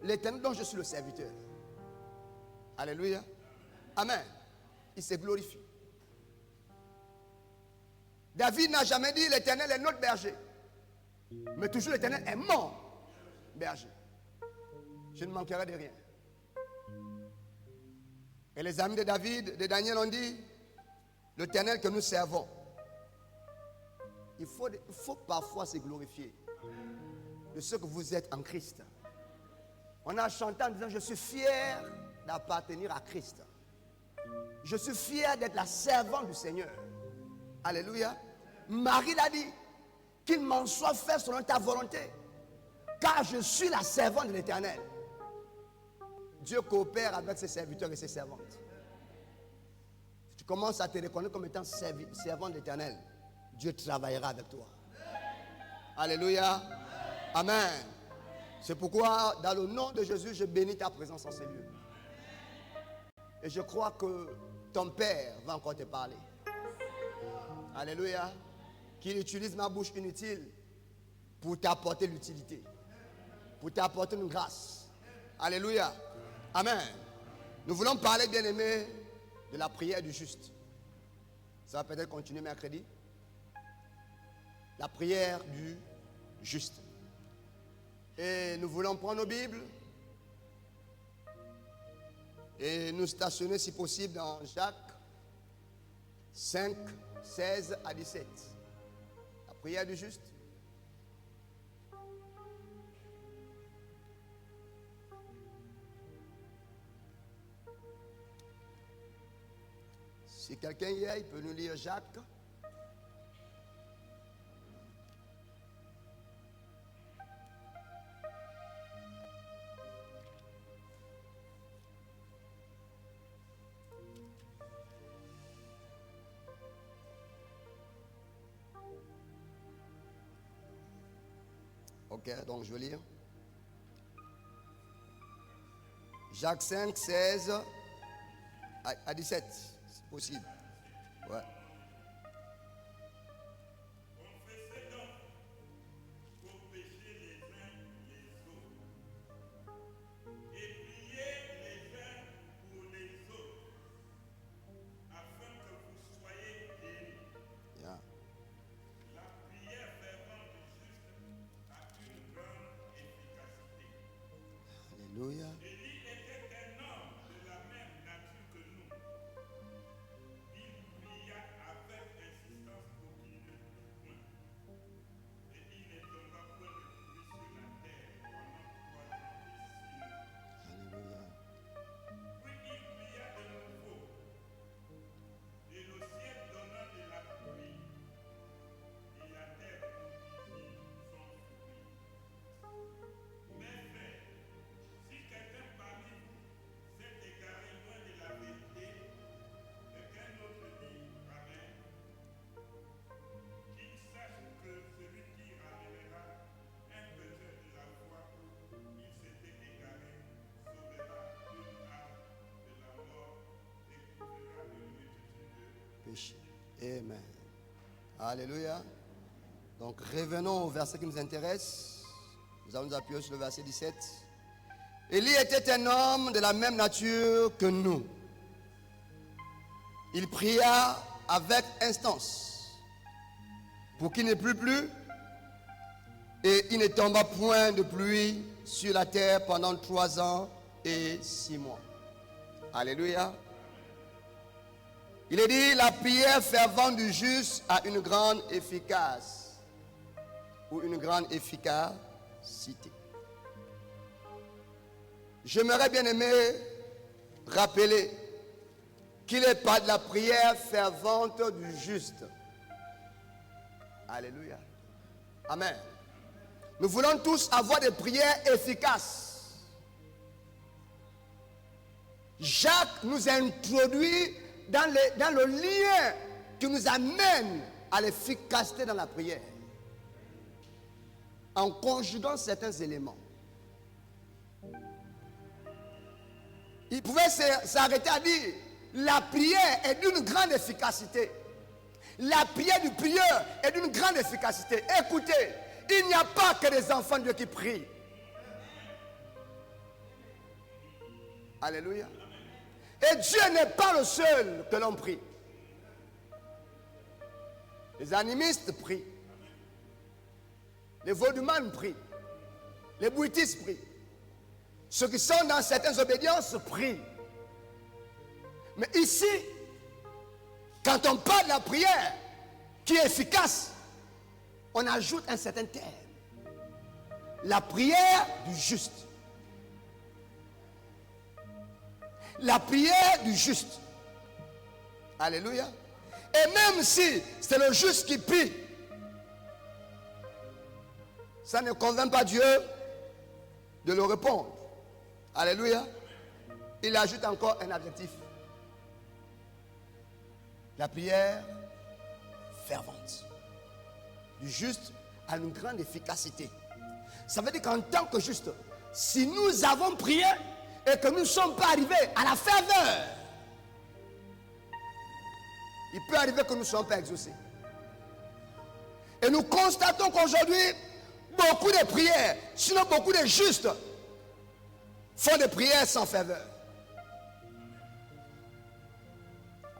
l'Éternel dont je suis le serviteur. Alléluia. Amen. Il se glorifie. David n'a jamais dit l'Éternel est notre berger. Mais toujours l'Éternel est mon berger. Je ne manquerai de rien. Et les amis de David, de Daniel ont dit, l'Éternel que nous servons. Il faut parfois se glorifier de ce que vous êtes en Christ. On a chanté en disant, je suis fier d'appartenir à Christ. Je suis fier d'être la servante du Seigneur. Alléluia. Marie l'a dit, qu'il m'en soit fait selon ta volonté, car je suis la servante de l'Éternel. Dieu coopère avec ses serviteurs et ses servantes. Si tu commences à te reconnaître comme étant servant de l'Éternel, Dieu travaillera avec toi. Alléluia. Amen. C'est pourquoi, dans le nom de Jésus, je bénis ta présence en ces lieux. Et je crois que ton Père va encore te parler. Alléluia. Qu'il utilise ma bouche inutile pour t'apporter l'utilité, pour t'apporter une grâce. Alléluia. Amen. Nous voulons parler, bien-aimés, de la prière du juste. Ça va peut-être continuer mercredi. La prière du juste. Et nous voulons prendre nos Bibles et nous stationner si possible dans Jacques 5, 16 à 17. La prière du juste. Si quelqu'un y est, il peut nous lire Jacques. Ok, donc je vais lire. Jacques 5, 16 à 17, c'est possible. Ouais. Confessez donc vos péchés les uns les autres et priez les uns pour les autres afin que vous soyez guéris. Yeah. La prière fervente du juste a une grande efficacité. Alléluia. Élie était un homme de la même nature que nous. Il pria avec insistance pour qu'il ne pût point. Et il ne tomba point de pluie sur la terre pendant 3 ans et 6 mois. Alléluia. Puis il pria de nouveau. Et le ciel donna de la pluie. Et la terre produisit son fruit. Mes frères, si quelqu'un parmi vous s'est égaré loin de la vérité, et qu'un autre dit Amen, qu'il sache que celui qui ramènera un pécheur de la foi où il s'était égaré sauvera une âme de la mort et couvrira une multitude de Péché. Amen. Alléluia. Donc revenons au verset qui nous intéresse. Nous allons nous appuyer sur le verset 17. Élie était un homme de la même nature que nous. Il pria avec instance pour qu'il ne plût plus et il ne tomba point de pluie sur la terre pendant 3 ans et 6 mois. Alléluia. Il est dit, la prière fervente du juste a une grande efficace ou une grande efficacité. J'aimerais bien aimer rappeler qu'il est par de la prière fervente du juste. Alléluia. Amen. Nous voulons tous avoir des prières efficaces. Jacques nous introduit dans le lien qui nous amène à l'efficacité dans la prière, en conjuguant certains éléments. Il pouvait s'arrêter à dire, la prière est d'une grande efficacité. La prière du prieur est d'une grande efficacité. Écoutez, il n'y a pas que les enfants de Dieu qui prient. Alléluia. Et Dieu n'est pas le seul que l'on prie. Les animistes prient. Les vaudoumanes prient. Les bouddhistes prient. Ceux qui sont dans certaines obédiences prient. Mais ici, quand on parle de la prière qui est efficace, on ajoute un certain terme. La prière du juste. La prière du juste. Alléluia. Et même si c'est le juste qui prie, ça ne convainc pas Dieu de le répondre. Alléluia. Il ajoute encore un adjectif. La prière fervente. Du juste a une grande efficacité. Ça veut dire qu'en tant que juste, si nous avons prié et que nous ne sommes pas arrivés à la ferveur, il peut arriver que nous ne soyons pas exaucés. Et nous constatons qu'aujourd'hui, beaucoup de prières, sinon beaucoup de justes, font des prières sans ferveur.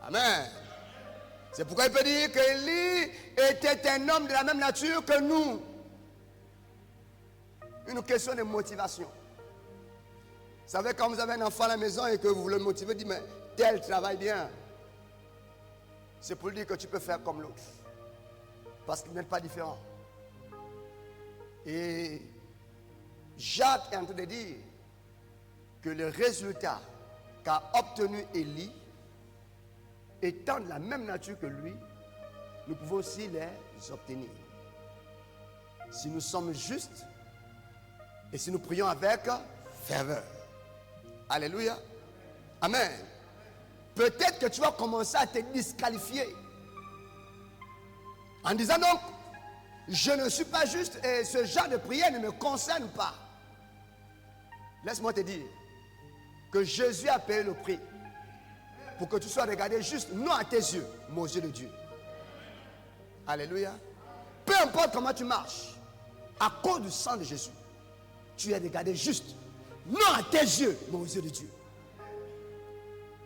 Amen. C'est pourquoi il peut dire qu'Élie était un homme de la même nature que nous. Une question de motivation. Vous savez, quand vous avez un enfant à la maison et que vous le motivez, dites, mais tel travaille bien. C'est pour dire que tu peux faire comme l'autre. Parce qu'il n'est pas différent. Et Jacques est en train de dire que le résultat qu'a obtenu Élie, étant de la même nature que lui, nous pouvons aussi les obtenir. Si nous sommes justes et si nous prions avec ferveur. Alléluia. Amen. Peut-être que tu vas commencer à te disqualifier en disant donc, je ne suis pas juste et ce genre de prière ne me concerne pas. Laisse-moi te dire que Jésus a payé le prix pour que tu sois regardé juste, non à tes yeux, mais aux yeux de Dieu. Alléluia. Peu importe comment tu marches, à cause du sang de Jésus, tu es regardé juste, non à tes yeux, mais aux yeux de Dieu.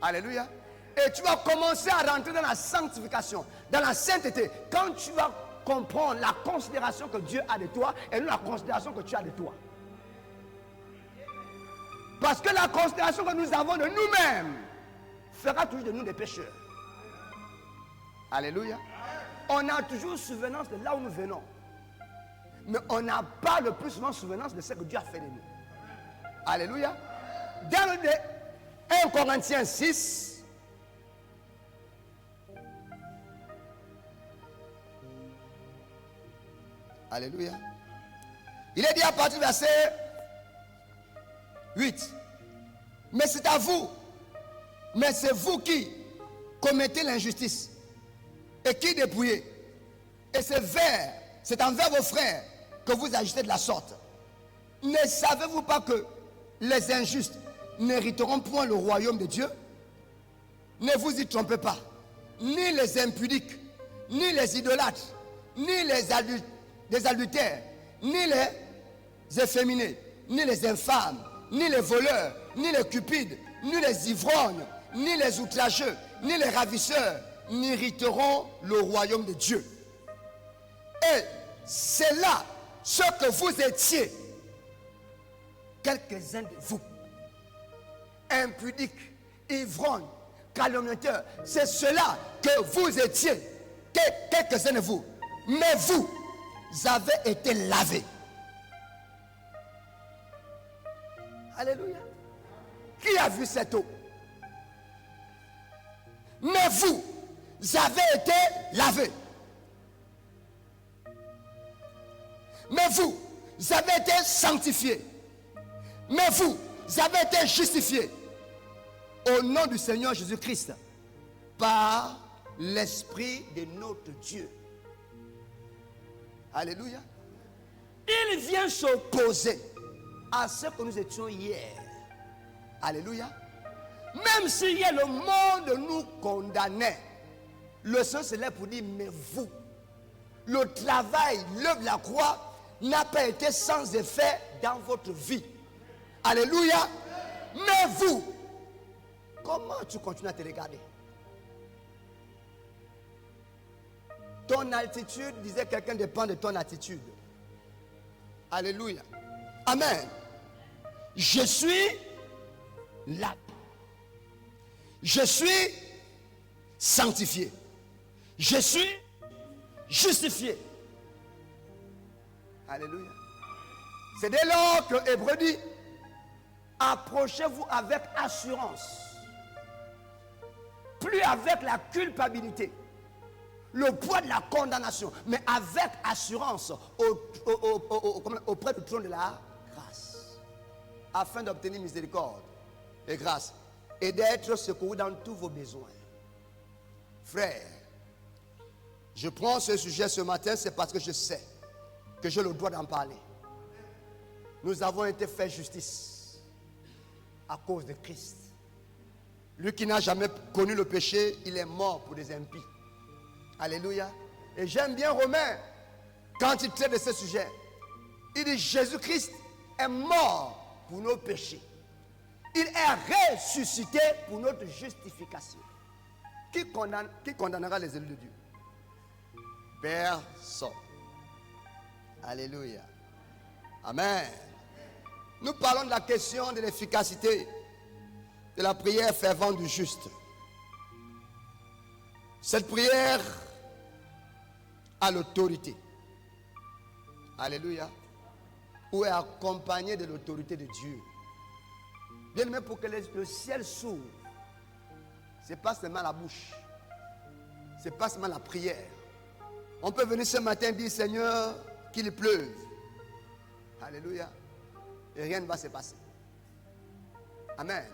Alléluia. Et tu vas commencer à rentrer dans la sanctification, dans la sainteté, quand tu vas comprendre la considération que Dieu a de toi et non la considération que tu as de toi. Parce que la considération que nous avons de nous-mêmes fera toujours de nous des pécheurs. Alléluia. On a toujours souvenance de là où nous venons. Mais on n'a pas le plus souvent souvenance de ce que Dieu a fait de nous. Alléluia. Dans le 1 Corinthiens 6, alléluia. Il est dit à partir du verset 8. Mais c'est à vous. Mais c'est vous qui commettez l'injustice et qui dépouillez. Et c'est envers vos frères que vous agissez de la sorte. Ne savez-vous pas que les injustes n'hériteront point le royaume de Dieu? Ne vous y trompez pas. Ni les impudiques, ni les idolâtres, ni les adultères, ni les efféminés, ni les infâmes, ni les voleurs, ni les cupides, ni les ivrognes, ni les outrageux, ni les ravisseurs n'hériteront le royaume de Dieu. Et c'est là ce que vous étiez, quelques-uns de vous, impudiques, ivrognes, calomniateurs, c'est cela que vous étiez, quelques-uns de vous. Mais vous avez été lavés. Alléluia. Qui a vu cette eau? Mais vous avez été lavés. Mais vous avez été sanctifiés. Mais vous avez été justifiés au nom du Seigneur Jésus-Christ par l'Esprit de notre Dieu. Alléluia. Il vient s'opposer à ce que nous étions hier. Alléluia. Même si hier le monde nous condamnait, le Seigneur se lève pour dire, mais vous, le travail, l'œuvre de la croix n'a pas été sans effet dans votre vie. Alléluia. Mais vous comment tu continues à te regarder? Ton altitude, disait quelqu'un, dépend de ton attitude. Alléluia. Amen. Je suis là. Je suis sanctifié. Je suis justifié. Alléluia. C'est dès lors que Hébreu dit, approchez-vous avec assurance. Plus avec la culpabilité, le poids de la condamnation, mais avec assurance auprès du trône de la grâce, afin d'obtenir miséricorde et grâce et d'être secouru dans tous vos besoins. Frère, je prends ce sujet ce matin, c'est parce que je sais que j'ai le droit d'en parler. Nous avons été fait justice à cause de Christ. Lui qui n'a jamais connu le péché, il est mort pour des impies. Alléluia. Et j'aime bien Romain quand il traite de ce sujet. Il dit Jésus-Christ est mort pour nos péchés. Il est ressuscité pour notre justification. Qui condamnera les élus de Dieu? Personne. Alléluia. Amen. Nous parlons de la question de l'efficacité de la prière fervente du juste. Cette prière a l'autorité. Alléluia. Ou est accompagnée de l'autorité de Dieu. Bien aimé, pour que le ciel s'ouvre, ce n'est pas seulement la bouche. Ce n'est pas seulement la prière. On peut venir ce matin et dire Seigneur, qu'il pleuve. Alléluia. Et rien ne va se passer. Amen.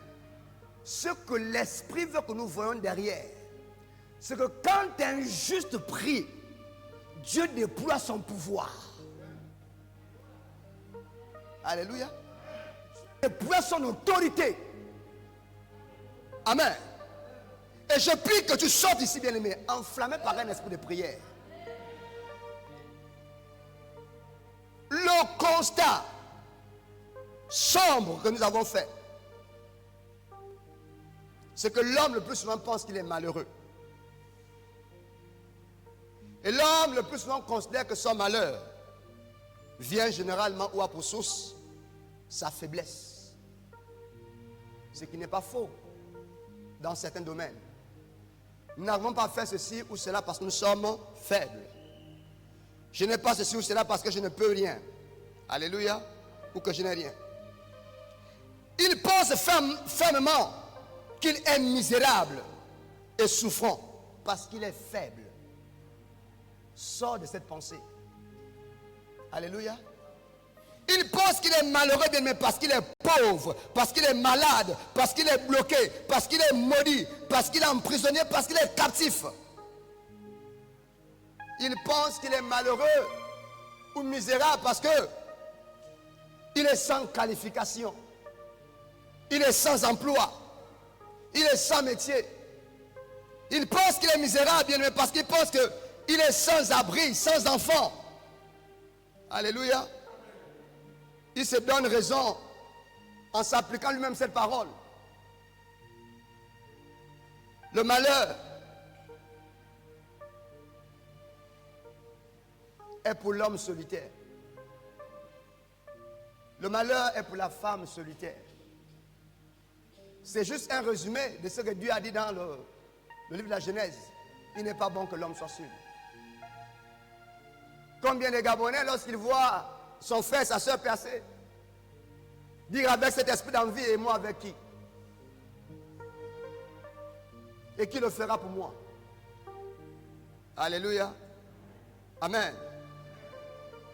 Ce que l'Esprit veut que nous voyons derrière, c'est que quand un juste prie, Dieu déploie son pouvoir. Alléluia. Il déploie son autorité. Amen. Et je prie que tu sortes ici, bien-aimé, enflammé par un esprit de prière. Le constat sombre que nous avons fait, c'est que l'homme le plus souvent pense qu'il est malheureux. Et l'homme le plus souvent considère que son malheur vient généralement ou a pour source sa faiblesse. Ce qui n'est pas faux dans certains domaines. Nous n'avons pas fait ceci ou cela parce que nous sommes faibles. Je n'ai pas ceci ou cela parce que je ne peux rien. Alléluia. Ou que je n'ai rien. Il pense fermement qu'il est misérable et souffrant parce qu'il est faible. Sors de cette pensée. Alléluia. Il pense qu'il est malheureux, bien, mais parce qu'il est pauvre, parce qu'il est malade, parce qu'il est bloqué, parce qu'il est maudit, parce qu'il est emprisonné, parce qu'il est captif. Il pense qu'il est malheureux ou misérable parce que il est sans qualification. Il est sans emploi. Il est sans métier. Il pense qu'il est misérable, bien, mais parce qu'il pense qu'il est sans abri, sans enfant. Alléluia. Il se donne raison en s'appliquant lui-même cette parole. Le malheur est pour l'homme solitaire. Le malheur est pour la femme solitaire. C'est juste un résumé de ce que Dieu a dit dans le livre de la Genèse. Il n'est pas bon que l'homme soit seul. Combien de Gabonais, lorsqu'ils voient son frère, sa soeur percés, dire avec cet esprit d'envie et moi avec qui? Et qui le fera pour moi? Alléluia. Amen.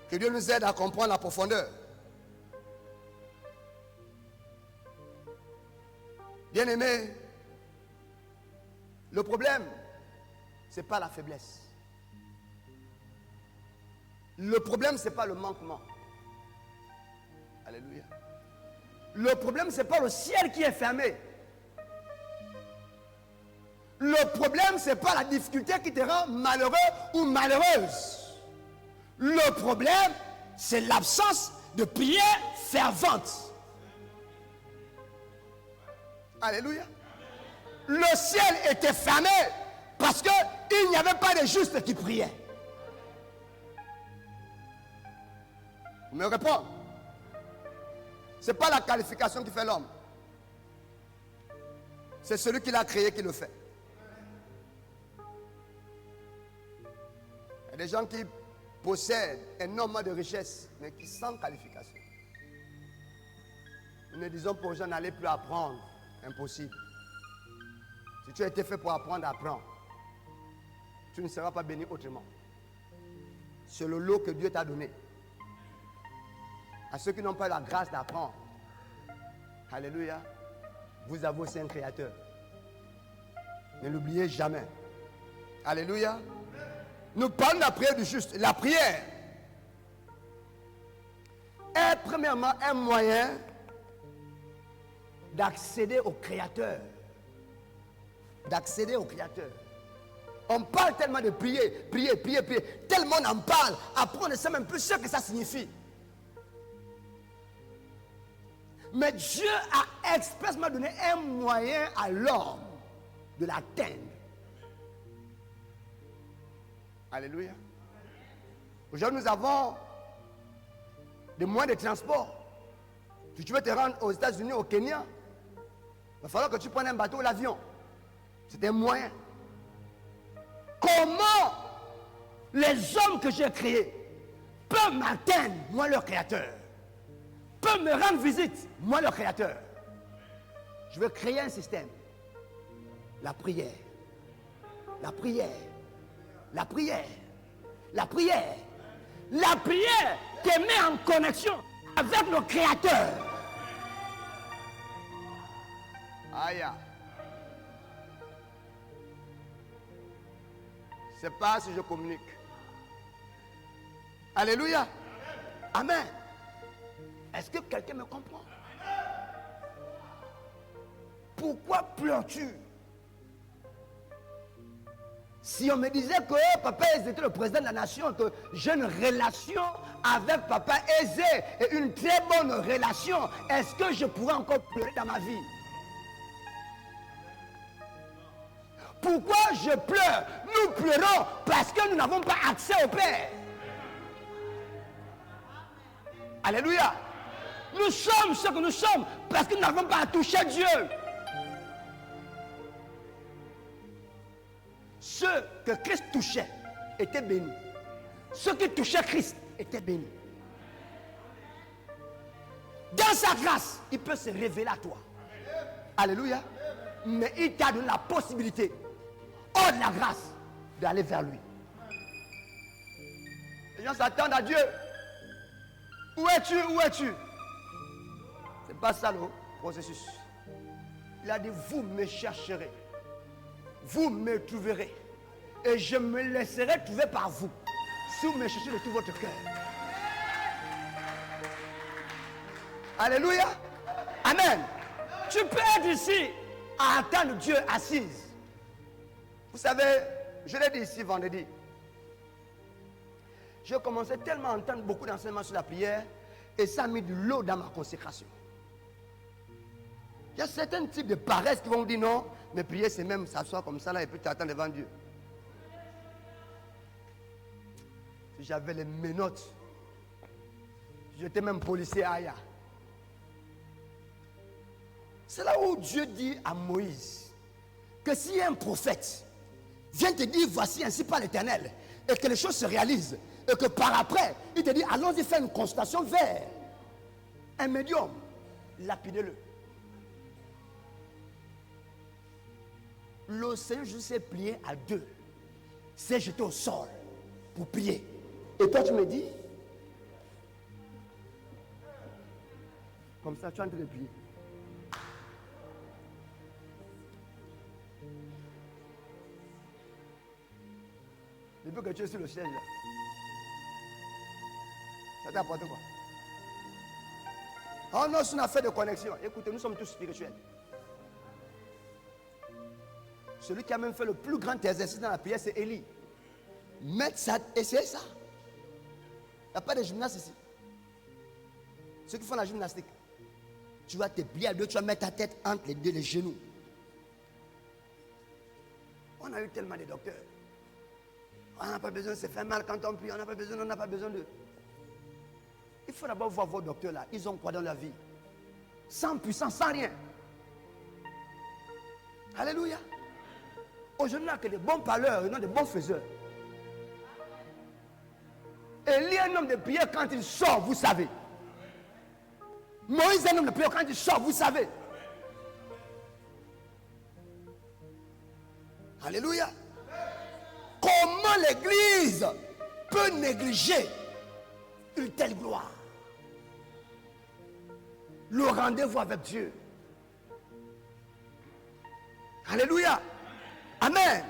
Que Dieu nous aide à comprendre la profondeur. Bien-aimé, le problème, ce n'est pas la faiblesse. Le problème, ce n'est pas le manquement. Alléluia. Le problème, ce n'est pas le ciel qui est fermé. Le problème, ce n'est pas la difficulté qui te rend malheureux ou malheureuse. Le problème, c'est l'absence de prière fervente. Alléluia. le ciel était fermé parce qu'il n'y avait pas de justes qui priaient. Vous me répondez? Ce n'est pas la qualification qui fait l'homme. C'est celui qui l'a créé qui le fait. Il y a des gens qui possèdent énormément de richesses, mais qui sans qualification. Nous ne disons pas aux gens n'allez plus apprendre. Impossible. Si tu as été fait pour apprendre, apprends. Tu ne seras pas béni autrement. C'est le lot que Dieu t'a donné. À ceux qui n'ont pas la grâce d'apprendre, alléluia, vous avez aussi un créateur. Ne l'oubliez jamais. Alléluia. Nous parlons de la prière du juste. La prière est premièrement un moyen d'accéder au créateur. D'accéder au créateur. On parle tellement de prier, prier, prier, prier. Tellement on en parle. Après on ne sait même plus ce que ça signifie. Mais Dieu a expressément donné un moyen à l'homme de l'atteindre. Alléluia. Aujourd'hui, nous avons des moyens de transport. Si tu veux te rendre aux États-Unis, au Kenya, il va falloir que tu prennes un bateau ou l'avion. C'est un moyen. Comment les hommes que j'ai créés peuvent m'atteindre, moi leur créateur? Peuvent me rendre visite, moi leur créateur? Je veux créer un système. La prière. La prière. La prière. La prière. La prière te met en connexion avec le créateur. Aïe. C'est pas si je communique. Alléluia. Amen. Est-ce que quelqu'un me comprend? Pourquoi pleures-tu? Si on me disait que papa Aizé était le président de la nation, que j'ai une relation avec papa Aizé et une très bonne relation, est-ce que je pourrais encore pleurer dans ma vie? Pourquoi je pleure? Nous pleurons parce que nous n'avons pas accès au Père. Alléluia. Nous sommes ce que nous sommes parce que nous n'avons pas à toucher Dieu. Ceux que Christ touchait étaient bénis. Ceux qui touchaient Christ étaient bénis. Dans sa grâce, il peut se révéler à toi. Alléluia. Mais il t'a donné la possibilité, hors de la grâce, d'aller vers lui. Les gens s'attendent à Dieu. Où es-tu? Où es-tu? C'est pas ça le processus. Il a dit, vous me chercherez. Vous me trouverez. Et je me laisserai trouver par vous. Si vous me cherchez de tout votre cœur. Alléluia. Amen. Tu peux être ici à attendre Dieu assise. Vous savez, je l'ai dit ici vendredi. J'ai commencé tellement à entendre beaucoup d'enseignements sur la prière et ça a mis de l'eau dans ma consécration. Il y a certains types de paresse qui vont me dire non, mais prier c'est même s'asseoir comme ça là et puis t'attends devant Dieu. Si j'avais les menottes, j'étais même policier à Aya. C'est là où Dieu dit à Moïse que si un prophète vient te dire voici ainsi par l'Éternel et que les choses se réalisent et que par après il te dit allons-y faire une consultation vers un médium, lapidez-le. Le Seigneur Jésus s'est plié à deux, s'est jeté au sol pour prier. Et toi tu me dis comme ça tu es en train de prier. Depuis que tu es sur le siège là, ça t'apporte quoi? Oh non, c'est une affaire de connexion. Écoutez, nous sommes tous spirituels. Celui qui a même fait le plus grand exercice dans la prière, c'est Élie. Mettre ça, essayez ça. Il n'y a pas de gymnaste ici. Ceux qui font la gymnastique, tu vas te plier à deux, tu vas mettre ta tête entre les deux, les genoux. On a eu tellement de docteurs. On n'a pas besoin de se faire mal quand on prie. On n'a pas besoin de... Il faut d'abord voir vos docteurs là. Ils ont quoi dans la vie? Sans puissance, sans rien. Alléluia. Aujourd'hui, on n'a que des bons parleurs et non des bons faiseurs. Élie est un homme de prière quand il sort, vous savez. Moïse est un homme de prière quand il sort, vous savez. Alléluia. Comment l'Église peut négliger une telle gloire? Le rendez-vous avec Dieu. Alléluia. Amen.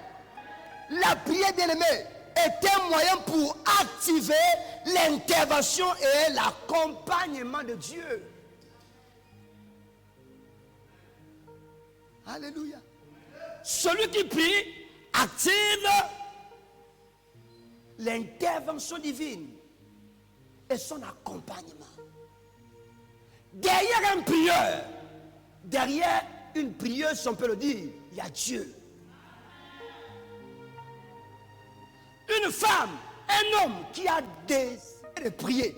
La prière, bien-aimée, est un moyen pour activer l'intervention et l'accompagnement de Dieu. Alléluia. Celui qui prie active l'intervention divine et son accompagnement. Derrière un prieur, derrière une prieuse, on peut le dire, il y a Dieu. Une femme, un homme qui a décidé de prier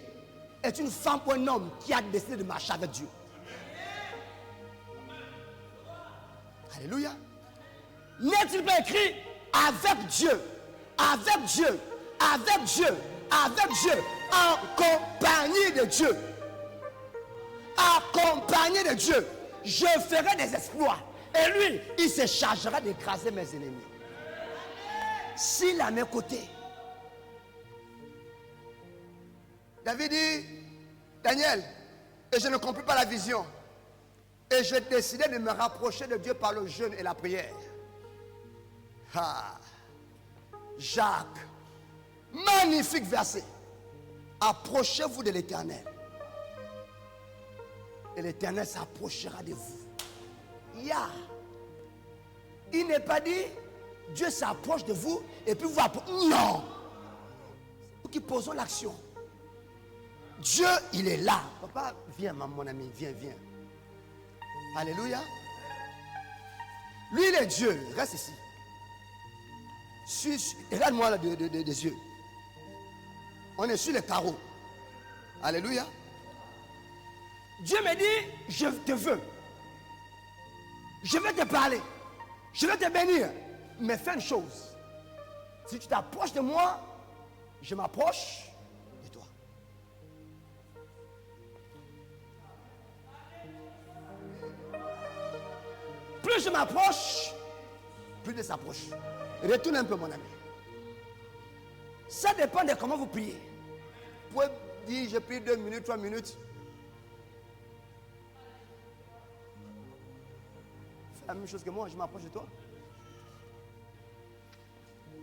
est une femme ou un homme qui a décidé de marcher avec Dieu. Alléluia. N'est-il pas écrit avec Dieu, avec Dieu, avec Dieu, avec Dieu, en compagnie de Dieu, accompagné de Dieu, je ferai des exploits. Et lui, il se chargera d'écraser mes ennemis. S'il est à mes côtés. David dit, Daniel, et je ne compris pas la vision. Et j'ai décidé de me rapprocher de Dieu par le jeûne et la prière. Ah, Jacques, magnifique verset. Approchez-vous de l'Éternel. Et l'Éternel s'approchera de vous. Il n'est pas dit, Dieu s'approche de vous et puis vous approchez. Non. C'est nous qui posons l'action. Dieu, il est là. Papa, viens, mon ami, viens. Alléluia. Lui, il est Dieu. Reste ici. Regarde-moi là des yeux. On est sur les carreaux. Alléluia. Dieu me dit, je te veux. Je vais te parler. Je vais te bénir. Mais fais une chose. Si tu t'approches de moi, je m'approche de toi. Plus je m'approche, plus il s'approche. Retourne un peu, mon ami. Ça dépend de comment vous priez. Vous pouvez dire, je prie 2 minutes, 3 minutes. Fais la même chose que moi, je m'approche de toi.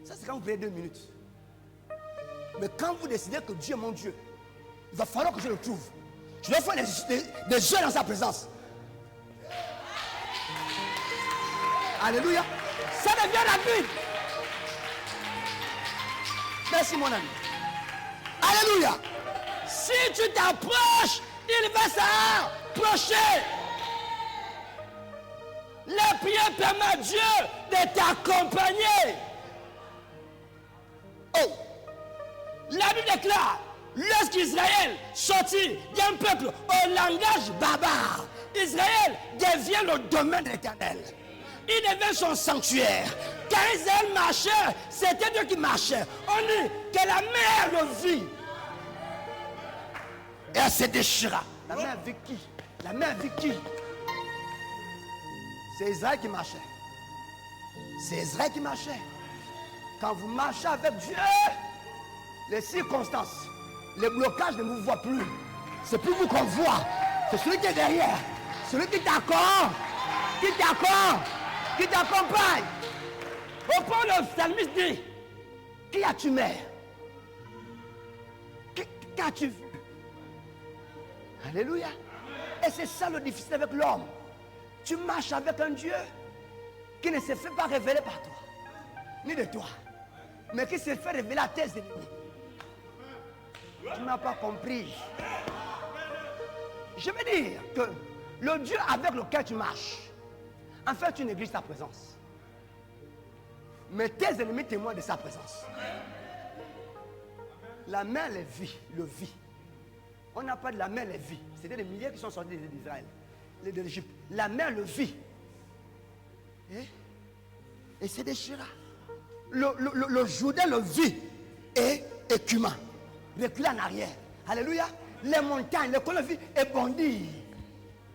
Ça, c'est quand vous priez 2 minutes. Mais quand vous décidez que Dieu est mon Dieu, il va falloir que je le trouve. Je dois faire des jeux dans sa présence. Alléluia. Ça devient rapide. Merci, mon ami. Alléluia. Si tu t'approches, il va s'approcher. La prière permet à Dieu de t'accompagner. Oh, la Bible déclare, lorsqu'Israël sortit d'un peuple au langage barbare, Israël devient le domaine de l'Éternel. Il devient son sanctuaire. Quand Israël marchait, c'était Dieu qui marchait. On dit que la mer le vit. Et elle se déchira. La mer vit qui? La mer vit qui? C'est Israël qui marchait. C'est Israël qui marchait. Quand vous marchez avec Dieu, les circonstances, les blocages ne vous voient plus. C'est plus vous qu'on voit. C'est celui qui est derrière. Celui qui t'accorde. Qui t'accompagne. Au point le psalmiste dit, qui as-tu mère? Qu'as-tu vu? Alléluia. Et c'est ça le difficile avec l'homme. Tu marches avec un Dieu qui ne se fait pas révéler par toi, ni de toi, mais qui se fait révéler à tes ennemis. Tu n'as pas compris. Je veux dire que le Dieu avec lequel tu marches, en fait, tu négliges ta présence. Mais tes ennemis témoignent de sa présence. La mer les vit, le vit. On n'a pas de la mer les vit. C'était des milliers qui sont sortis d'Israël, de l'Égypte. La mer le vit. Et c'est déchira. Le Jourdain le vit et écuma. Recula en arrière. Alléluia. Les montagnes, le col vit et bondit.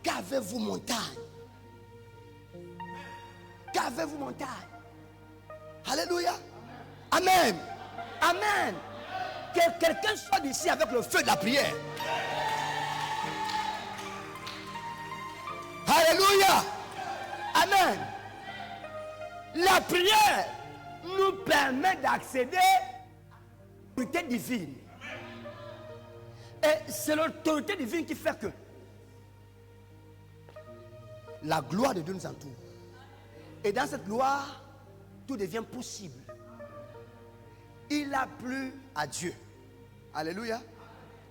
Qu'avez-vous montagne? Qu'avez-vous montagne? Alléluia. Amen. Amen. Que quelqu'un soit d'ici avec le feu de la prière. Alléluia. Amen. La prière nous permet d'accéder à l'autorité divine. Et c'est l'autorité divine qui fait que la gloire de Dieu nous entoure. Et dans cette gloire, tout devient possible. Il a plu à Dieu. Alléluia.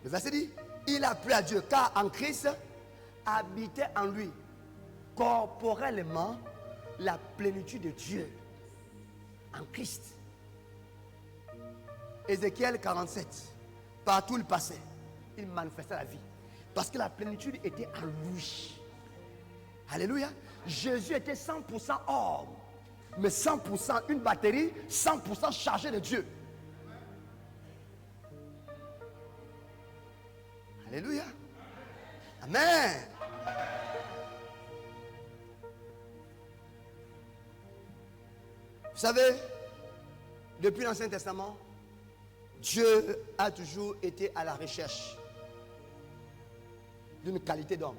Le verset dit, il a plu à Dieu, car en Christ habitait en lui corporellement la plénitude de Dieu. En Christ. Ézéchiel 47. Partout où il passait, il manifestait la vie. Parce que la plénitude était en lui. Alléluia. Jésus était 100% homme. Mais 100% une batterie, 100% chargée de Dieu. Alléluia. Amen. Vous savez, depuis l'Ancien Testament, Dieu a toujours été à la recherche d'une qualité d'homme.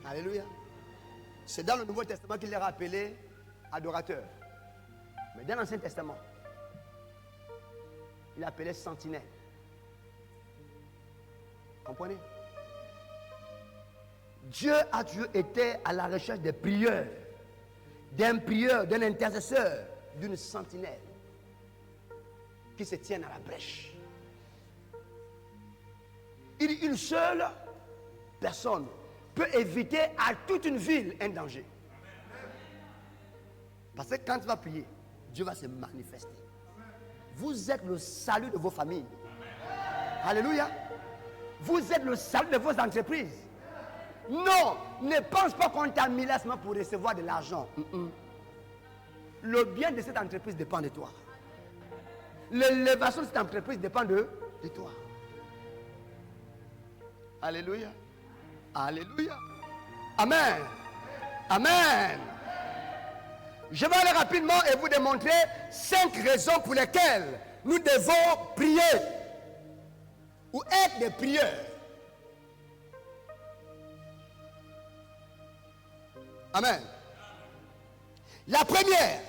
Alléluia. C'est dans le Nouveau Testament qu'il les a appelés adorateurs. Mais dans l'Ancien Testament, il appelait sentinelle. Comprenez? Dieu a toujours été à la recherche des prieurs, d'un prieur, d'un intercesseur, d'une sentinelle qui se tienne à la brèche. Une seule personne peut éviter à toute une ville un danger. Parce que quand tu vas prier, Dieu va se manifester. Vous êtes le salut de vos familles. Alléluia. Vous êtes le salut de vos entreprises. Non, ne pense pas qu'on t'a mis là seulement pour recevoir de l'argent. Le bien de cette entreprise dépend de toi. L'élévation de cette entreprise dépend de toi. Alléluia. Alléluia. Amen. Amen. Je vais aller rapidement et vous démontrer 5 raisons pour lesquelles nous devons prier ou être des prieurs. Amen. La première,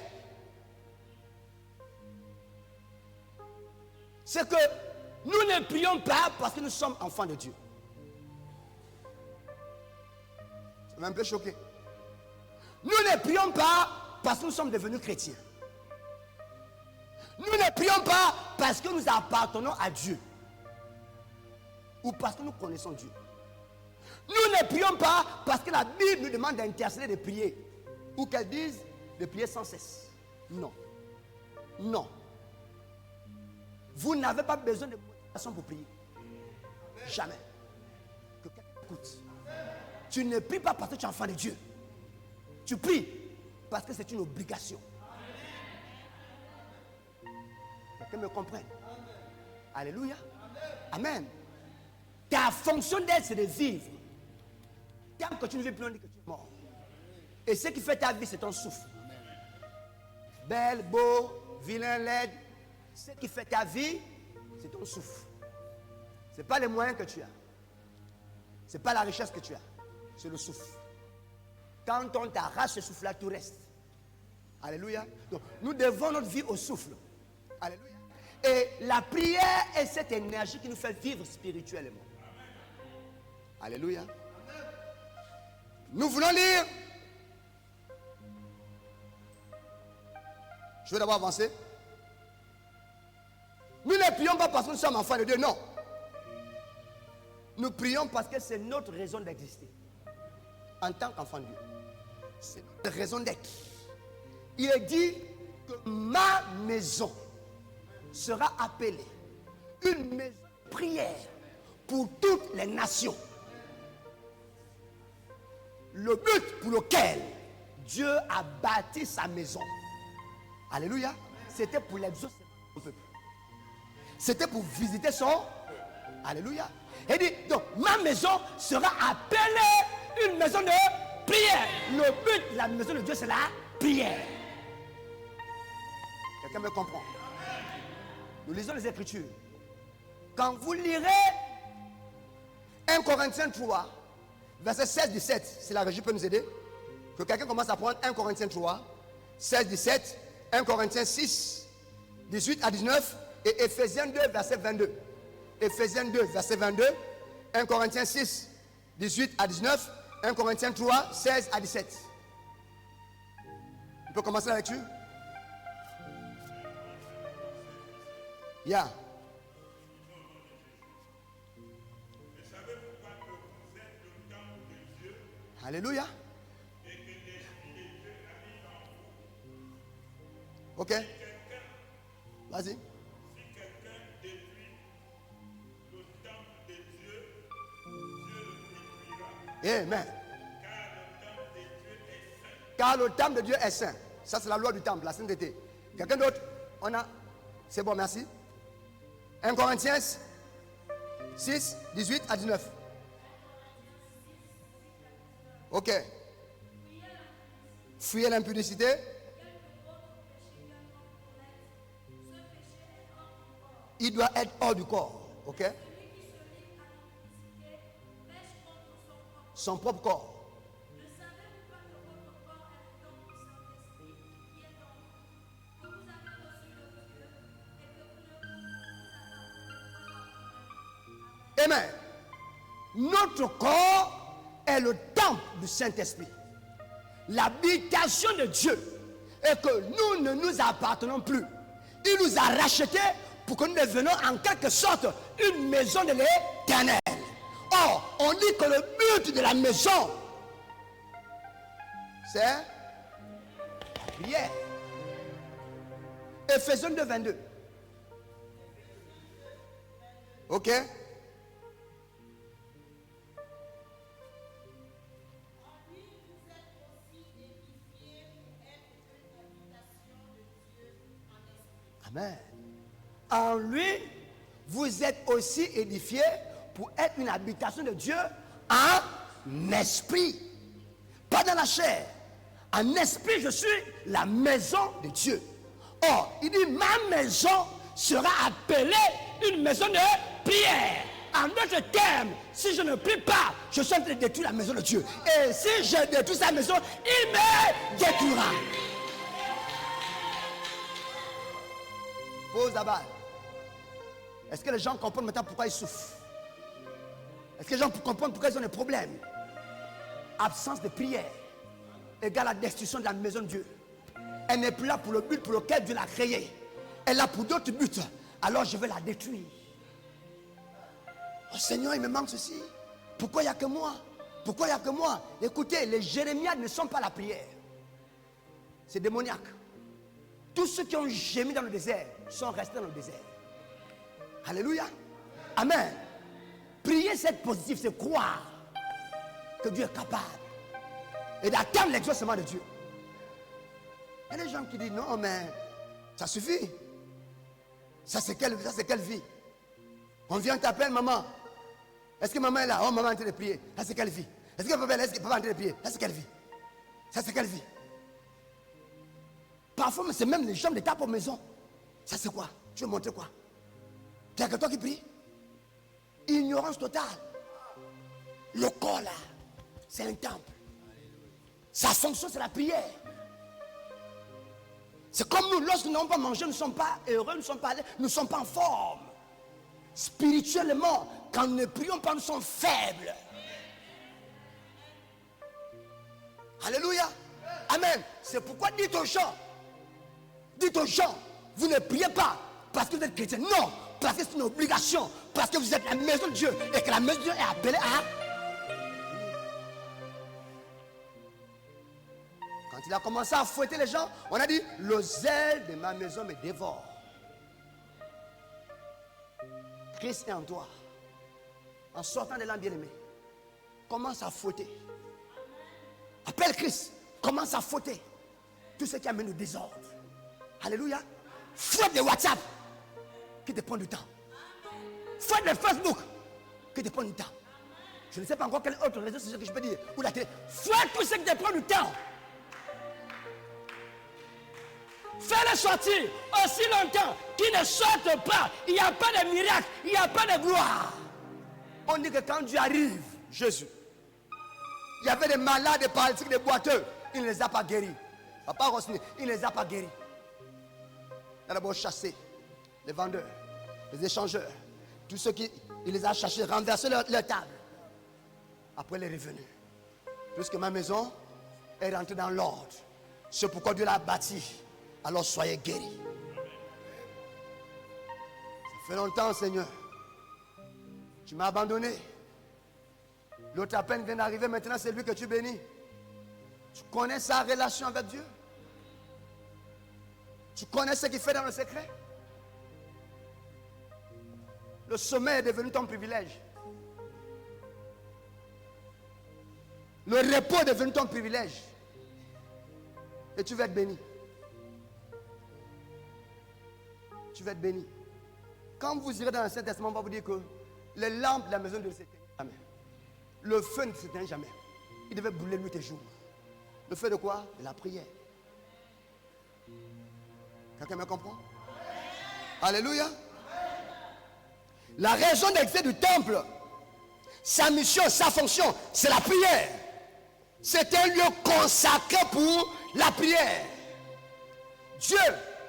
c'est que nous ne prions pas parce que nous sommes enfants de Dieu. Ça m'a un peu choqué. Nous ne prions pas parce que nous sommes devenus chrétiens. Nous ne prions pas parce que nous appartenons à Dieu. Ou parce que nous connaissons Dieu. Nous ne prions pas parce que la Bible nous demande d'intercéder, de prier. Ou qu'elle dise de prier sans cesse. Non. Non. Vous n'avez pas besoin de motivation pour prier. Jamais. Que quelqu'un écoute. Tu ne pries pas parce que tu es enfant de Dieu. Tu pries parce que c'est une obligation. Quelqu'un me comprenne? Alléluia. Amen. Ta fonction d'être, c'est de vivre. Tant que tu ne vis plus, on dit que tu es mort. Et ce qui fait ta vie, c'est ton souffle. Belle, beau, vilain, laide. Ce qui fait ta vie, c'est ton souffle. Ce n'est pas les moyens que tu as. Ce n'est pas la richesse que tu as. C'est le souffle. Quand on t'arrache ce souffle-là, tout reste. Alléluia. Donc, nous devons notre vie au souffle. Alléluia. Et la prière est cette énergie qui nous fait vivre spirituellement. Alléluia. Nous voulons lire. Je vais d'abord avancer. Nous ne prions pas parce que nous sommes enfants de Dieu, non. Nous prions parce que c'est notre raison d'exister. En tant qu'enfant de Dieu. C'est notre raison d'être. il est dit que ma maison sera appelée une maison de prière pour toutes les nations. Le but pour lequel Dieu a bâti sa maison, alléluia, c'était pour l'exaucer son peuple. C'était pour visiter son, alléluia. Il dit, donc ma maison sera appelée une maison de prière. Le but de la maison de Dieu, c'est la prière. Quelqu'un me comprend? Nous lisons les Écritures. Quand vous lirez 1 Corinthiens 3, verset 16-17, si la régie peut nous aider, que quelqu'un commence à prendre 1 Corinthiens 3, 16-17, 1 Corinthiens 6, 18 à 19, et Ephésiens 2, verset 22. Ephésiens 2, verset 22, 1 Corinthiens 6, 18 à 19, 1 Corinthiens 3, 16 à 17. On peut commencer la lecture? Yeah. Et savez pourquoi que vous êtes le temple de Dieu Alléluia. et que l'Esprit de Dieu habite en vous. Ok. Vas-y. Si quelqu'un détruit le temple de Dieu, Dieu le détruira. Amen. Car le temple de Dieu est saint. Car le temple de Dieu est saint. Ça, c'est la loi du temple, la sainteté. Quelqu'un d'autre? On a. C'est bon, merci. 1 Corinthiens 6, 18 à 19. Ok. Fuyez l'impudicité. Il doit être hors du corps. Ok. Son propre corps. Amen. Notre corps est le temple du Saint-Esprit. L'habitation de Dieu est que nous ne nous appartenons plus. Il nous a rachetés pour que nous devenions en quelque sorte une maison de l'Éternel. Or, on dit que le but de la maison, c'est la prière. Ephésiens 2, 22. Ok? Amen. En lui, vous êtes aussi édifiés pour être une habitation de Dieu en esprit. Pas dans la chair. En esprit, je suis la maison de Dieu. Or, il dit, ma maison sera appelée une maison de prière. En d'autres termes, si je ne prie pas, je suis en train de détruire la maison de Dieu. Et si je détruis sa maison, il me détruira. Pause la balle. Est-ce que les gens comprennent maintenant pourquoi ils souffrent? Est-ce que les gens comprennent pourquoi ils ont des problèmes? Absence de prière égale la destruction de la maison de Dieu. Elle n'est plus là pour le but pour lequel Dieu l'a créée. Elle est là pour d'autres buts. Alors je vais la détruire. Oh Seigneur, il me manque ceci. Pourquoi il n'y a que moi? Pourquoi il n'y a que moi? Écoutez, les Jérémiades ne sont pas la prière. C'est démoniaque. Tous ceux qui ont gémi dans le désert sont restés dans le désert. Alléluia. Amen. Prier, c'est être positif, c'est croire que Dieu est capable et d'attendre l'exaucement de Dieu. Il y a des gens qui disent non, mais ça suffit. Ça c'est quelle vie? On vient t'appeler maman. Est-ce que maman est là? Oh, maman est en train de prier. Ça c'est quelle vie? Est-ce que papa est là? Est-ce que papa est en train de prier? Ça c'est quelle vie? Ça c'est quelle vie? Parfois, c'est même les gens de ta propre maison. Ça c'est quoi? Tu veux montrer quoi? Tu as que toi qui prie? Ignorance totale. Le corps là, c'est un temple. Sa fonction, c'est la prière. C'est comme nous, lorsque nous n'avons pas mangé, nous ne sommes pas heureux, nous ne sommes pas allés, nous ne sommes pas en forme. Spirituellement, quand nous ne prions pas, nous sommes faibles. Alléluia. Amen. C'est pourquoi dites aux gens, vous ne priez pas parce que vous êtes chrétien. Non, parce que c'est une obligation. Parce que vous êtes la maison de Dieu et que la maison de Dieu est appelée à... Quand il a commencé à fouetter les gens, on a dit, le zèle de ma maison me dévore. Christ est en toi. En sortant de l'âme bien-aimée, commence à fouetter. Appelle Christ, commence à fouetter tout ce qui amène au désordre. Alléluia. Fouette les WhatsApp qui te prend du temps. Fouette les Facebook qui te prend du temps. Je ne sais pas encore quel autre réseau social que je peux dire. Ou la télé. Fouette tout ce qui te prend du temps. Fais-les sortir aussi longtemps qu'ils ne sortent pas. Il n'y a pas de miracle, il n'y a pas de gloire. On dit que quand Dieu arrive, Jésus, il y avait des malades, des paralytiques, des boiteux. Il ne les a pas guéris. Papa Rosny, il ne les a pas guéris. Il a d'abord chassé les vendeurs, les échangeurs, tous ceux qui il les a chassés, renversé leur table. Après, il est revenu. Puisque ma maison est rentrée dans l'ordre. C'est pourquoi Dieu l'a bâti. Alors soyez guéris. Ça fait longtemps, Seigneur. Tu m'as abandonné. L'autre à peine vient d'arriver, maintenant c'est lui que tu bénis. Tu connais sa relation avec Dieu? Tu connais ce qu'il fait dans le secret? Le sommeil est devenu ton privilège. Le repos est devenu ton privilège. Et tu vas être béni. Tu vas être béni. Quand vous irez dans l'Ancien Testament, on va vous dire que les lampes de la maison de Dieu s'éteignent jamais. Le feu ne s'éteint jamais. Il devait brûler nuit et jour. Le feu de quoi? De la prière. Quelqu'un me comprend? Alléluia. La raison d'existence du temple, sa mission, sa fonction, c'est la prière. C'est un lieu consacré pour la prière. Dieu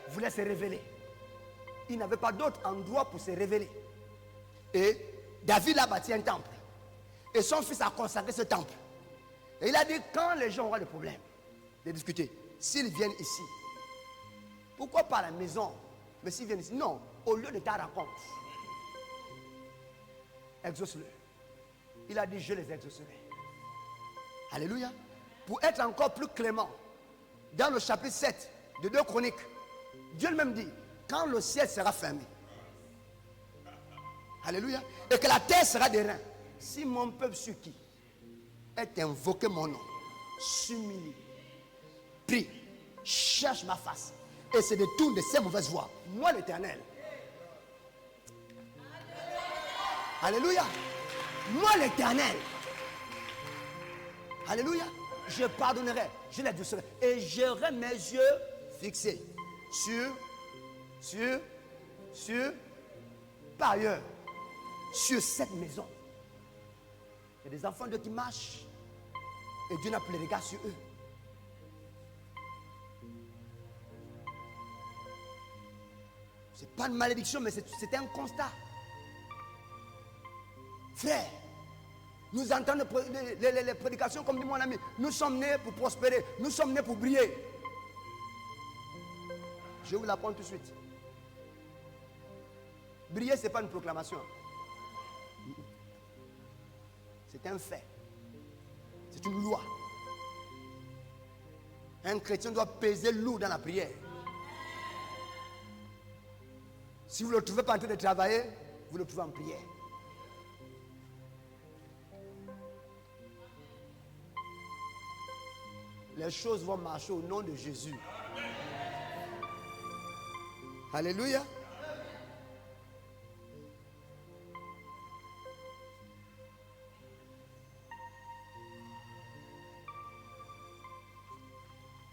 voulait se révéler. Il n'avait pas d'autre endroit pour se révéler. Et David a bâti un temple. Et son fils a consacré ce temple. Et il a dit, quand les gens auront des problèmes, de discuter, s'ils viennent ici, pourquoi pas à la maison? Mais s'ils viennent ici, non, au lieu de ta rencontre, exauce-le. Il a dit, je les exaucerai. Alléluia. Pour être encore plus clément, dans le chapitre 7 de 2 Chroniques, Dieu lui-même dit, quand le ciel sera fermé, alléluia, et que la terre sera des reins, si mon peuple sur qui est invoqué mon nom, s'humilie, prie, cherche ma face, et se détourne de ses mauvaises voies, moi l'Éternel, alléluia, moi l'Éternel, alléluia, je pardonnerai, je l'exaucerai, et j'aurai mes yeux fixés par ailleurs, sur cette maison. Il y a des enfants de Dieu qui marchent et Dieu n'a plus les regards sur eux. Ce n'est pas une malédiction, mais c'est un constat. Frère, nous entendons les prédications comme dit mon ami. Nous sommes nés pour prospérer, nous sommes nés pour briller. Je vais vous l'apprendre tout de suite. Briller, ce n'est pas une proclamation. C'est un fait. C'est une loi. Un chrétien doit peser lourd dans la prière. Si vous ne le trouvez pas en train de travailler, vous le trouvez en prière. Les choses vont marcher au nom de Jésus. Alléluia.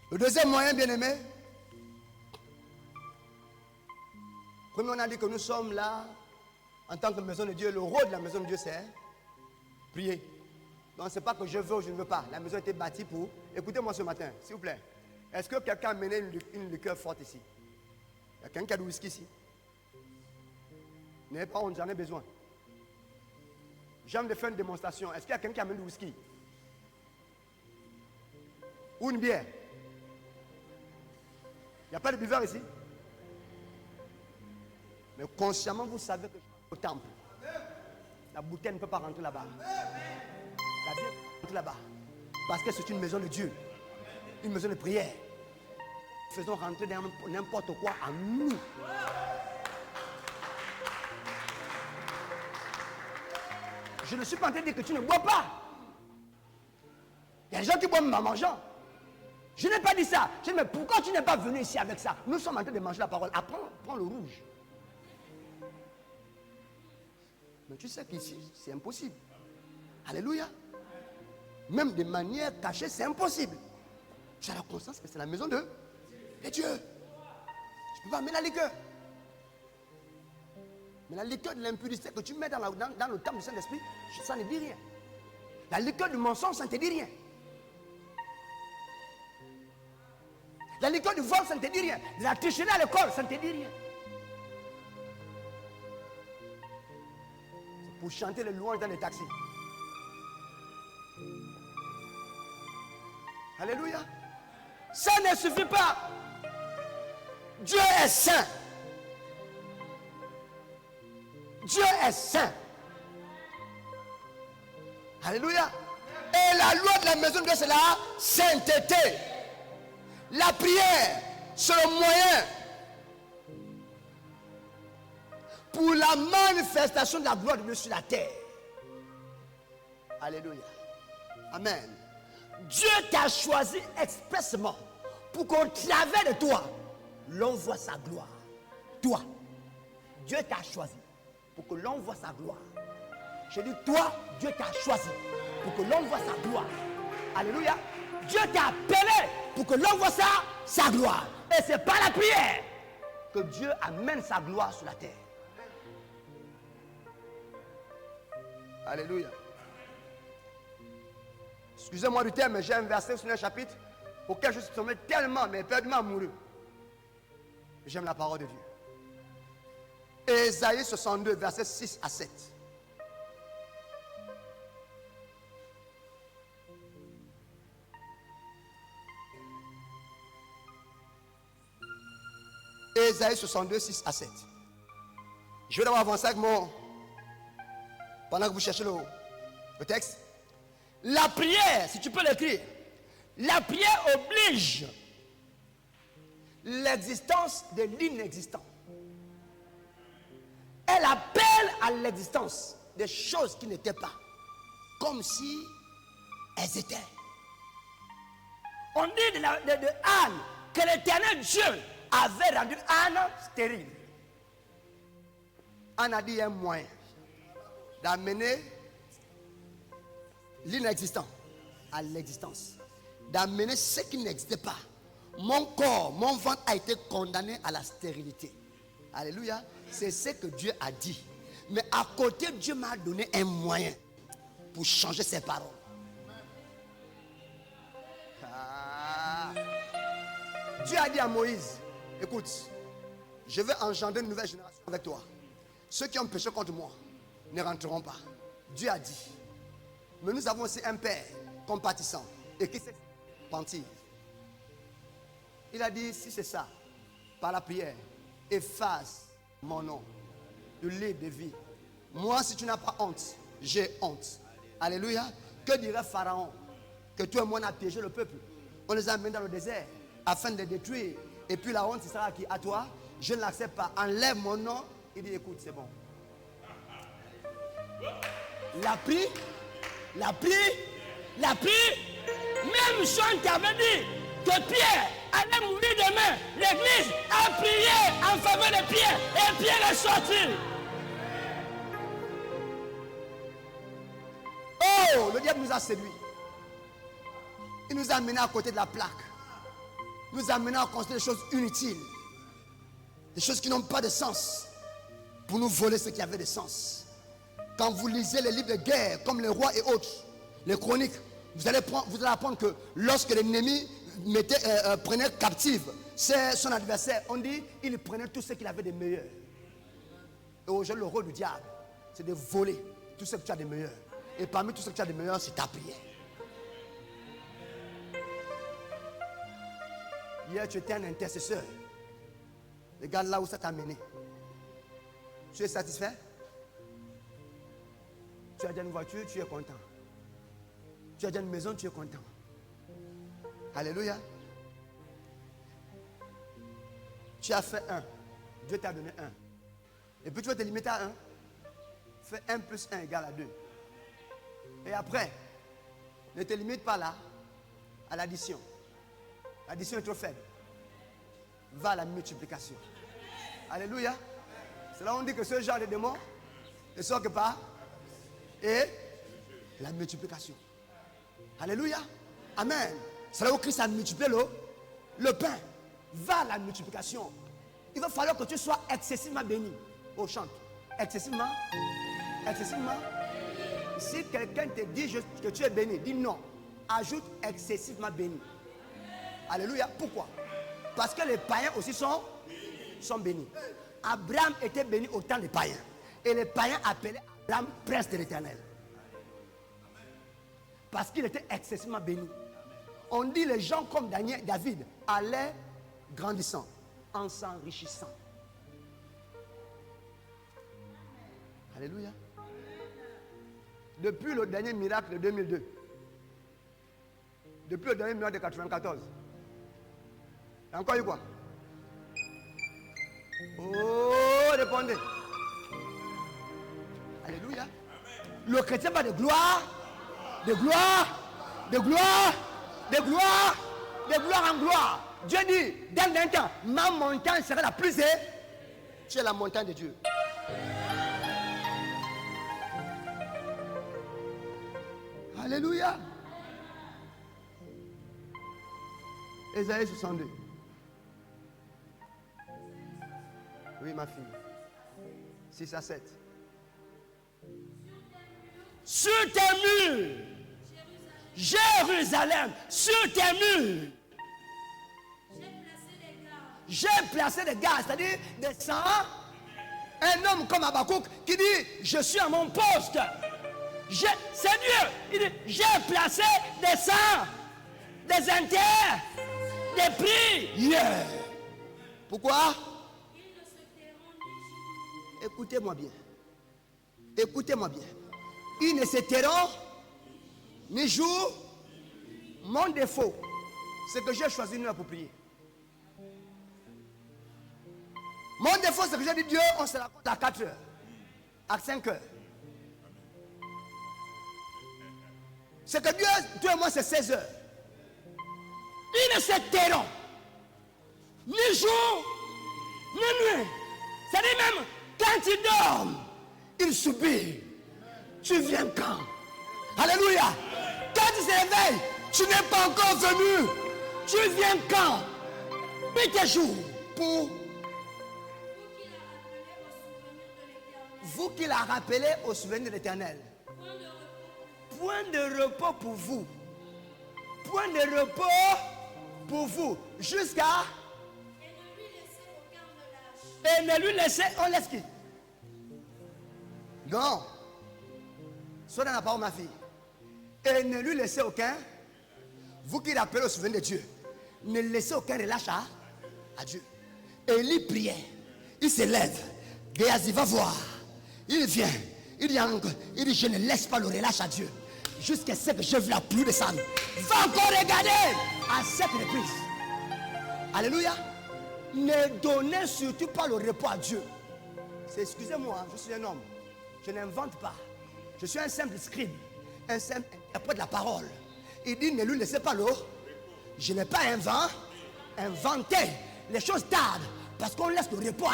Le deuxième moyen, bien aimé, premier, on a dit que nous sommes là en tant que maison de Dieu. Le rôle de la maison de Dieu, c'est prier. Donc, ce n'est pas que je veux ou je ne veux pas. La maison a été bâtie pour. Écoutez-moi ce matin, s'il vous plaît. Est-ce que quelqu'un a mené une liqueur forte ici? Il y a quelqu'un qui a du whisky ici? N'ayez pas honte, j'en ai besoin. J'aime de faire une démonstration. Est-ce qu'il y a quelqu'un qui amène du whisky? Ou une bière? Il n'y a pas de buveur ici? Mais consciemment, vous savez que au temple, la bouteille ne peut pas rentrer là-bas. La bière ne peut pas rentrer là-bas. Parce que c'est une maison de Dieu. une maison de prière. Faisons rentrer n'importe quoi en nous. Je ne suis pas en train de dire que tu ne bois pas. Il y a des gens qui boivent en mangeant. Je n'ai pas dit ça. Je dis, mais pourquoi tu n'es pas venu ici avec ça? Nous sommes en train de manger la parole. Apprends, prends le rouge. Mais tu sais qu'ici, c'est impossible. Alléluia. Même de manière cachée, c'est impossible. Tu as la conscience que c'est la maison de Dieu. Je ne peux pas mettre la liqueur. Mais la liqueur de l'impudicité que tu mets dans le temple du Saint-Esprit, ça ne dit rien. La liqueur du mensonge, ça ne te dit rien. La liqueur du vol, ça ne te dit rien. La tricherie à l'école, ça ne te dit rien. C'est pour chanter les louanges dans les taxis. Alléluia. Ça ne suffit pas. Dieu est saint. Dieu est saint. Alléluia. Et la loi de la maison de Dieu, c'est la sainteté. La prière, c'est le moyen pour la manifestation de la gloire de Dieu sur la terre. Alléluia. Amen. Dieu t'a choisi expressément pour qu'au travers de toi, l'on voit sa gloire. Toi, Dieu t'a choisi pour que l'on voit sa gloire. Je dis, toi, Dieu t'a choisi pour que l'on voit sa gloire. Alléluia. Dieu t'a appelé pour que l'on voit sa gloire. Et c'est par la prière que Dieu amène sa gloire sur la terre. Alléluia. Excusez-moi du terme, mais j'ai un verset sur un chapitre auquel je suis tombé tellement, mais éperdument amoureux. J'aime la parole de Dieu. Ésaïe 62, versets 6 à 7. Ésaïe 62, 6 à 7. Je vais d'abord avancer avec mon... Pendant que vous cherchez le texte. La prière, si tu peux l'écrire, la prière oblige l'existence de l'inexistant. Elle appelle à l'existence des choses qui n'étaient pas, comme si elles étaient. On dit de Anne que l'Éternel Dieu avait rendu Anne stérile. Anne a dit un moyen d'amener l'inexistant à l'existence, d'amener ce qui n'existait pas. Mon corps, mon ventre a été condamné à la stérilité. Alléluia. C'est ce que Dieu a dit. Mais à côté, Dieu m'a donné un moyen pour changer ses paroles. Dieu a dit à Moïse, écoute, je vais engendrer une nouvelle génération avec toi. Ceux qui ont péché contre moi ne rentreront pas. Dieu a dit. Mais nous avons aussi un Père compatissant et qui sait pentir. Il a dit, si c'est ça, par la prière, efface mon nom du livre de vie. Moi, si tu n'as pas honte, j'ai honte. Alléluia. Que dirait Pharaon? Que toi et moi on a piégé le peuple. On les a amenés dans le désert afin de les détruire. Et puis la honte, ce sera à toi. Je ne l'accepte pas. Enlève mon nom. Il dit, écoute, c'est bon. La prière. Même Jean qui avait dit que Pierre allait mourir demain, l'église a prié en faveur de Pierre et Pierre est sorti. Oh, le diable nous a séduits. Il nous a amenés à côté de la plaque. Il nous a amenés à construire des choses inutiles. Des choses qui n'ont pas de sens. Pour nous voler ce qui avait de sens. Quand vous lisez les livres de guerre, comme les rois et autres, les chroniques, vous allez apprendre que lorsque l'ennemi prenait captif son adversaire, on dit il prenait tout ce qu'il avait de meilleur. Et aujourd'hui, le rôle du diable, c'est de voler tout ce que tu as de meilleur. Et parmi tout ce que tu as de meilleur, c'est ta prière. Hier, tu étais un intercesseur. Regarde là où ça t'a mené. Tu es satisfait? Tu as déjà une voiture, tu es content. Tu as déjà une maison, tu es content. Alléluia. Tu as fait 1. Dieu t'a donné 1. Et puis tu vas te limiter à 1. Fais 1 plus 1 égale à 2. Et après, ne te limite pas là à l'addition. L'addition est trop faible. Va à la multiplication. Alléluia. C'est là où on dit que ce genre de démon ne sort que par et la multiplication. Alléluia. Amen. C'est là où Christ a multiplié le pain. Va à la multiplication. Il va falloir que tu sois excessivement béni. Oh, chante. Excessivement. Excessivement. Si quelqu'un te dit que tu es béni, dis non. Ajoute excessivement béni. Alléluia. Pourquoi? Parce que les païens aussi sont bénis. Abraham était béni au temps des païens. Et les païens appelaient Abraham prince de l'Éternel. Parce qu'il était excessivement béni. On dit les gens comme David allaient grandissant, en s'enrichissant. Alléluia. Depuis le dernier miracle de 2002, depuis le dernier miracle de 94, il y a encore eu quoi? Oh, répondez. Alléluia. Le chrétien va de gloire, de gloire, de gloire, de gloire, de gloire en gloire. Dieu dit, dans un temps, ma montagne sera la plus élevée. Tu es la montagne de Dieu. Alléluia. Ésaïe 62. Oui, ma fille. 6 à 7. Sur tes murs, Jérusalem, sur tes murs, j'ai placé des gardes, c'est-à-dire des sangs. Un homme comme Habakkuk qui dit, je suis à mon poste. C'est Dieu. Il dit, j'ai placé des sangs, des intérêts, des prix. Yeah. Pourquoi? Écoutez-moi bien. Écoutez-moi bien. Ils ne se tairont ni jour. Mon défaut, c'est que j'ai choisi une heure pour prier. Mon défaut, c'est que j'ai dit Dieu, on se raconte à 4 heures, à 5 heures. C'est que Dieu et moi, c'est 16 heures. Ils ne se tairont ni jour, ni nuit. C'est-à-dire même quand ils dorment, ils soupirent. Tu viens quand? Alléluia. Quand ils se réveillent, tu n'es pas encore venu. Tu viens quand? Puis tes jours pour vous qui l'a rappelé au souvenir de l'Éternel. Point de repos pour vous. Point de repos pour vous. Jusqu'à. Et ne lui laissez. On laisse qui? Non. Sois dans la parole, ma fille. Et ne lui laissez aucun. Vous qui rappelez au souvenir de Dieu. Ne laissez aucun relâche à Dieu. Élie priait. Il se lève. Géasi va voir. Il vient. Il dit, je ne laisse pas le relâche à Dieu. Jusqu'à ce que je veux la pluie descendre. Va encore regarder à cette reprise. Alléluia. Ne donnez surtout pas le repos à Dieu. Excusez-moi, je suis un homme. Je n'invente pas. Je suis un simple scribe. Un simple interprète de la parole. Il dit, ne lui laissez pas l'eau. Je n'ai pas inventé. Les choses tardent. Parce qu'on laisse le repos.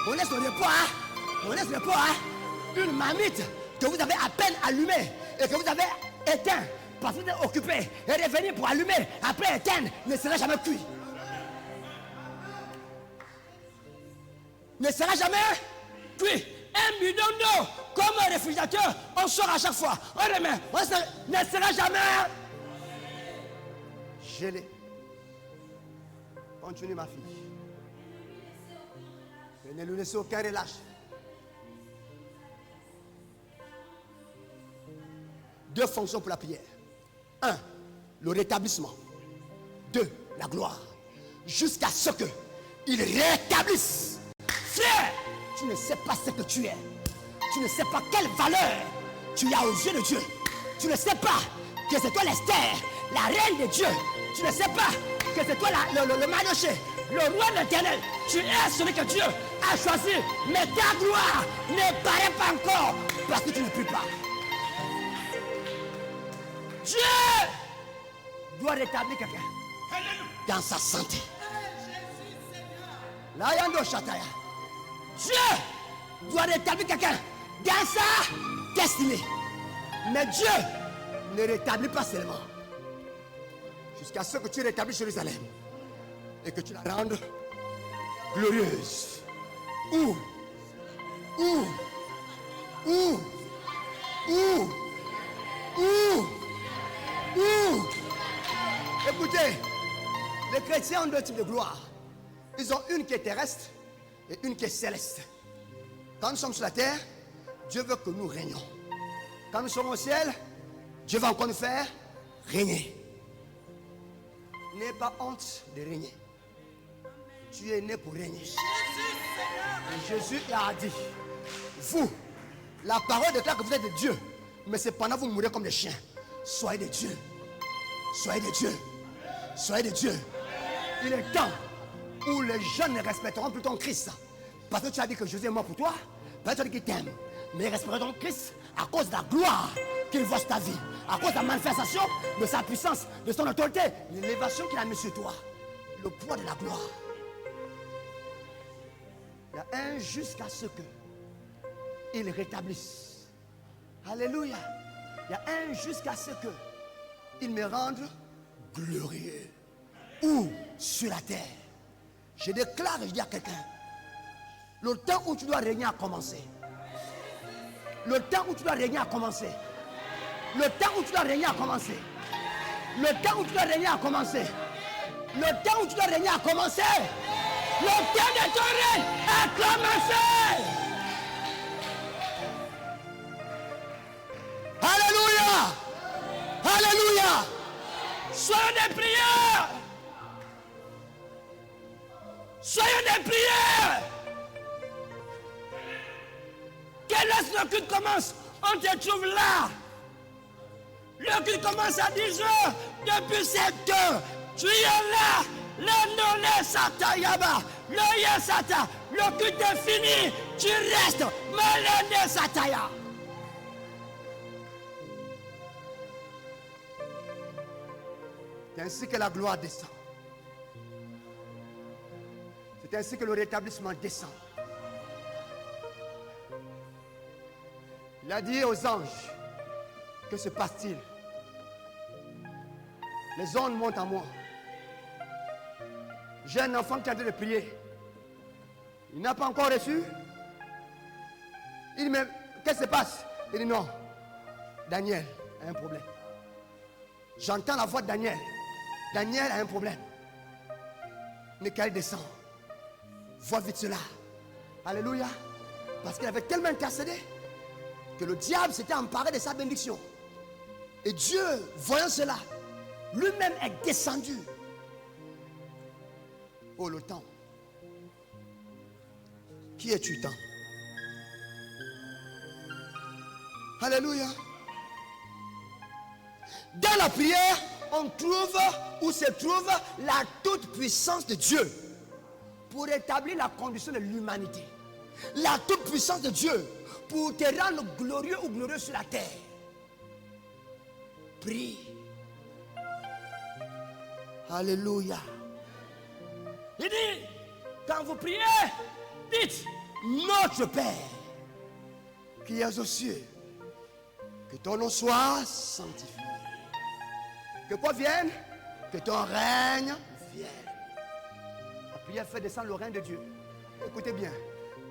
On laisse le repos. On laisse le repos. Une marmite que vous avez à peine allumée et que vous avez éteint parce que vous êtes occupé et revenir pour allumer après éteindre ne sera jamais cuit. Ne sera jamais cuit. Un bidon d'eau comme un réfrigérateur, on sort à chaque fois. On remet. Ne sera jamais gelé. Continue ma fille. Et ne lui laissez aucun relâche. Deux fonctions pour la prière. 1, le rétablissement. 2, la gloire. Jusqu'à ce qu'il rétablisse. Frère, tu ne sais pas ce que tu es. Tu ne sais pas quelle valeur tu as aux yeux de Dieu. Tu ne sais pas que c'est toi l'Esther, la reine de Dieu. Tu ne sais pas que c'est toi le Mardoché, le roi de l'Éternel. Tu es celui que Dieu a choisi. Mais ta gloire ne paraît pas encore parce que tu ne pries pas. Dieu doit rétablir quelqu'un dans sa santé. Dieu doit rétablir quelqu'un dans sa destinée. Mais Dieu ne rétablit pas seulement. Jusqu'à ce que tu rétablisses Jérusalem et que tu la rendes glorieuse. Où? Écoutez, les chrétiens ont deux types de gloire. Ils ont une qui est terrestre et une qui est céleste. Quand nous sommes sur la terre, Dieu veut que nous régnions. Quand nous sommes au ciel, Dieu va encore nous faire régner. N'aie pas honte de régner. Tu es né pour régner. Et Jésus a dit, vous, la parole déclare que vous êtes des dieux, mais cependant vous mourrez comme des chiens. Soyez des dieux. Soyez des dieux. Soyez des dieux. Il est temps où les jeunes ne respecteront plus ton Christ. Parce que tu as dit que Jésus est mort pour toi. Parce que tu as dit qu'il t'aime. Mais ils respecteront Christ à cause de la gloire qu'il voit sur ta vie. À cause de la manifestation de sa puissance, de son autorité. L'élévation qu'il a mis sur toi. Le poids de la gloire. Il y a un jusqu'à ce que il rétablisse. Alléluia. Il y a un jusqu'à ce que il me rende glorieux. Où? Sur la terre. Je déclare et je dis à quelqu'un, le temps où tu dois régner a commencé. Le temps où tu dois régner a commencé. Le temps où tu dois régner a commencé. Le temps où tu dois régner a commencé. Le temps où tu dois régner a commencé. Le temps de ton règne a commencé. Alléluia. Alléluia. Soyons des prières. Soyons des prières. Que lorsque le culte commence, on te trouve là. Le culte commence à 10 heures. Depuis 7 heures, tu es là. Le non satayaba. Le yesata. Le culte est fini. Tu restes. Mais le sataya. C'est ainsi que la gloire descend. C'est ainsi que le rétablissement descend. Il a dit aux anges, que se passe-t-il? Les ondes montent à moi. J'ai un enfant qui a de prier. Il n'a pas encore reçu. Il dit, mais qu'est-ce qui se passe? Il dit non. Daniel a un problème. J'entends la voix de Daniel. Daniel a un problème. Michael descend. Vois vite cela. Alléluia. Parce qu'il avait tellement intercédé que le diable s'était emparé de sa bénédiction. Et Dieu, voyant cela, lui-même est descendu. Oh, le temps. Qui es-tu, temps? Alléluia. Dans la prière, on trouve où se trouve la toute-puissance de Dieu pour établir la condition de l'humanité. La toute-puissance de Dieu pour te rendre glorieux ou glorieux sur la terre. Prie. Alléluia. Il dit, quand vous priez, dites, notre Père, qui es aux cieux, que ton nom soit sanctifié. Que quoi vienne? Que ton règne vienne. La prière fait descendre le règne de Dieu. Écoutez bien.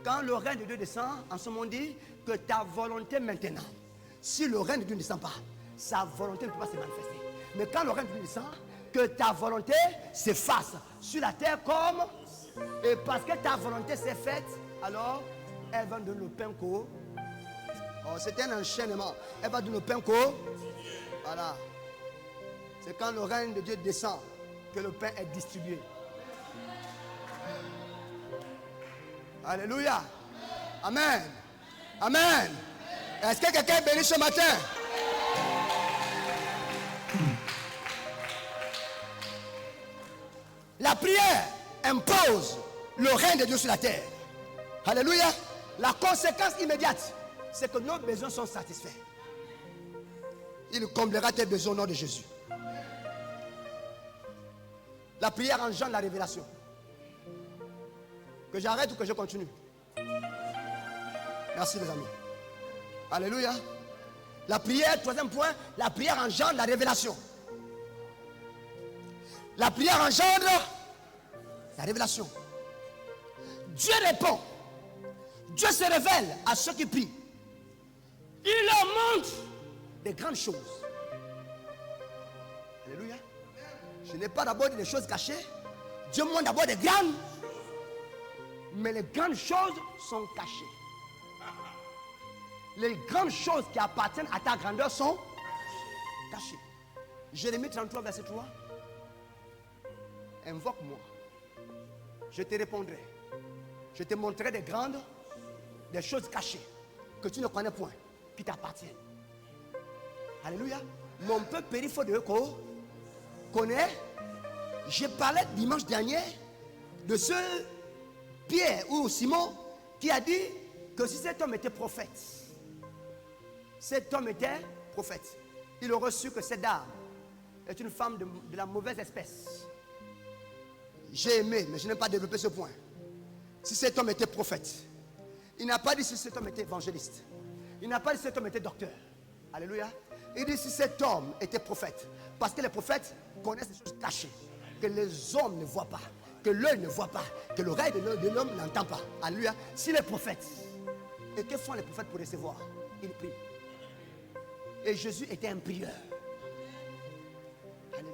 Quand le règne de Dieu descend, en ce moment on dit que ta volonté maintenant. Si le règne de Dieu ne descend pas, sa volonté ne peut pas se manifester. Mais quand le règne de Dieu descend, que ta volonté s'efface sur la terre comme... Et parce que ta volonté s'est faite, alors elle va donner le pain qu'au... Oh, c'est un enchaînement. Elle va donner le pain qu'au... Voilà. C'est quand le règne de Dieu descend que le pain est distribué. Alléluia. Amen. Amen. Est-ce que quelqu'un est béni ce matin? La prière impose le règne de Dieu sur la terre. Alléluia. La conséquence immédiate, c'est que nos besoins sont satisfaits. Il comblera tes besoins au nom de Jésus. La prière engendre la révélation. Que j'arrête ou que je continue? Merci les amis. Alléluia. La prière, troisième point, la prière engendre la révélation. La prière engendre la révélation. Dieu répond. Dieu se révèle à ceux qui prient. Il leur montre des grandes choses. Alléluia. Je n'ai pas d'abord des choses cachées. Dieu montre d'abord des grandes. Mais les grandes choses sont cachées. Les grandes choses qui appartiennent à ta grandeur sont cachées. Jérémie 33, verset 3. Invoque-moi. Je te répondrai. Je te montrerai des grandes, des choses cachées que tu ne connais point, qui t'appartiennent. Alléluia. Mon peuple périt faute de connaît. Je parlais dimanche dernier de ce Pierre ou Simon qui a dit que si cet homme était prophète, cet homme était prophète, il aurait su que cette dame est une femme de la mauvaise espèce. J'ai aimé, mais je n'ai pas développé ce point. Si cet homme était prophète, il n'a pas dit si cet homme était évangéliste. Il n'a pas dit si cet homme était docteur. Alléluia. Il dit si cet homme était prophète. Parce que les prophètes connaissent des choses cachées. Que les hommes ne voient pas. Que l'œil ne voit pas. Que l'oreille de l'homme n'entend pas. Alléluia. S'il est prophète. Et que font les prophètes pour recevoir? Ils prient. Et Jésus était un prieur. Alléluia.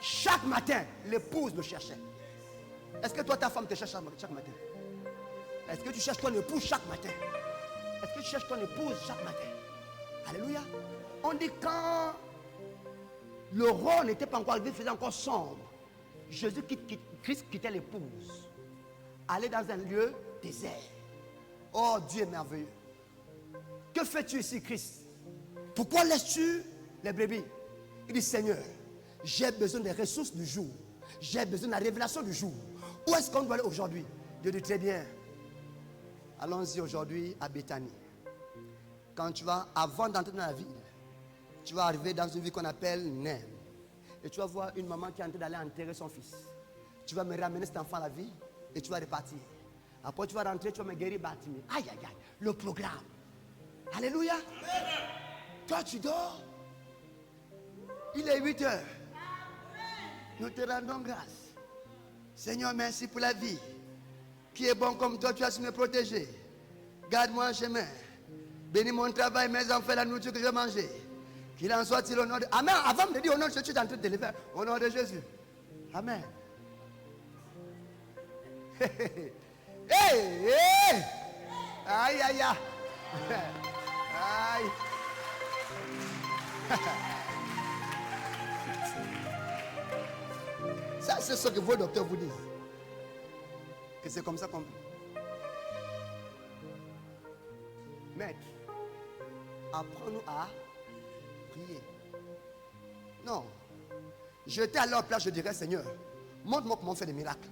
Chaque matin, l'épouse le cherchait. Est-ce que toi, ta femme te cherche chaque matin? Est-ce que tu cherches ton épouse chaque matin? Est-ce que tu cherches ton épouse chaque matin? Alléluia. On dit quand l'aurore n'était pas encore arrivé, il faisait encore sombre. Christ quittait l'épouse. Allait dans un lieu désert. Oh, Dieu est merveilleux. Que fais-tu ici, Christ? Pourquoi laisses-tu les brebis? Il dit, Seigneur, j'ai besoin des ressources du jour. J'ai besoin de la révélation du jour. Où est-ce qu'on doit aller aujourd'hui? Dieu dit, très bien. Allons-y aujourd'hui à Béthanie. Quand tu vas, avant d'entrer dans la ville, tu vas arriver dans une ville qu'on appelle Nem. Et tu vas voir une maman qui est en train d'aller enterrer son fils. Tu vas me ramener cet enfant à la vie et tu vas repartir. Après tu vas rentrer, tu vas me guérir Bartimée. Aïe, aïe, aïe, le programme. Alléluia. Toi tu dors. Il est 8 heures. Nous te rendons grâce. Seigneur, merci pour la vie. Qui est bon comme toi, tu as su me protéger. Garde-moi en chemin. Bénis mon travail, mes enfants, la nourriture que je vais manger. Qu'il en soit-il au nom de... Amen. Avant de dire au nom de Jésus, tu es en train de délivrer. Au nom de Jésus. Amen. Hey, hey. Aïe, aïe, aïe. Aïe. Ça, c'est ce que vos docteurs vous disent. Que c'est comme ça qu'on peut. Maître, apprends-nous à prier. Non. J'étais à leur place, je dirais, Seigneur, montre-moi comment on fait des miracles.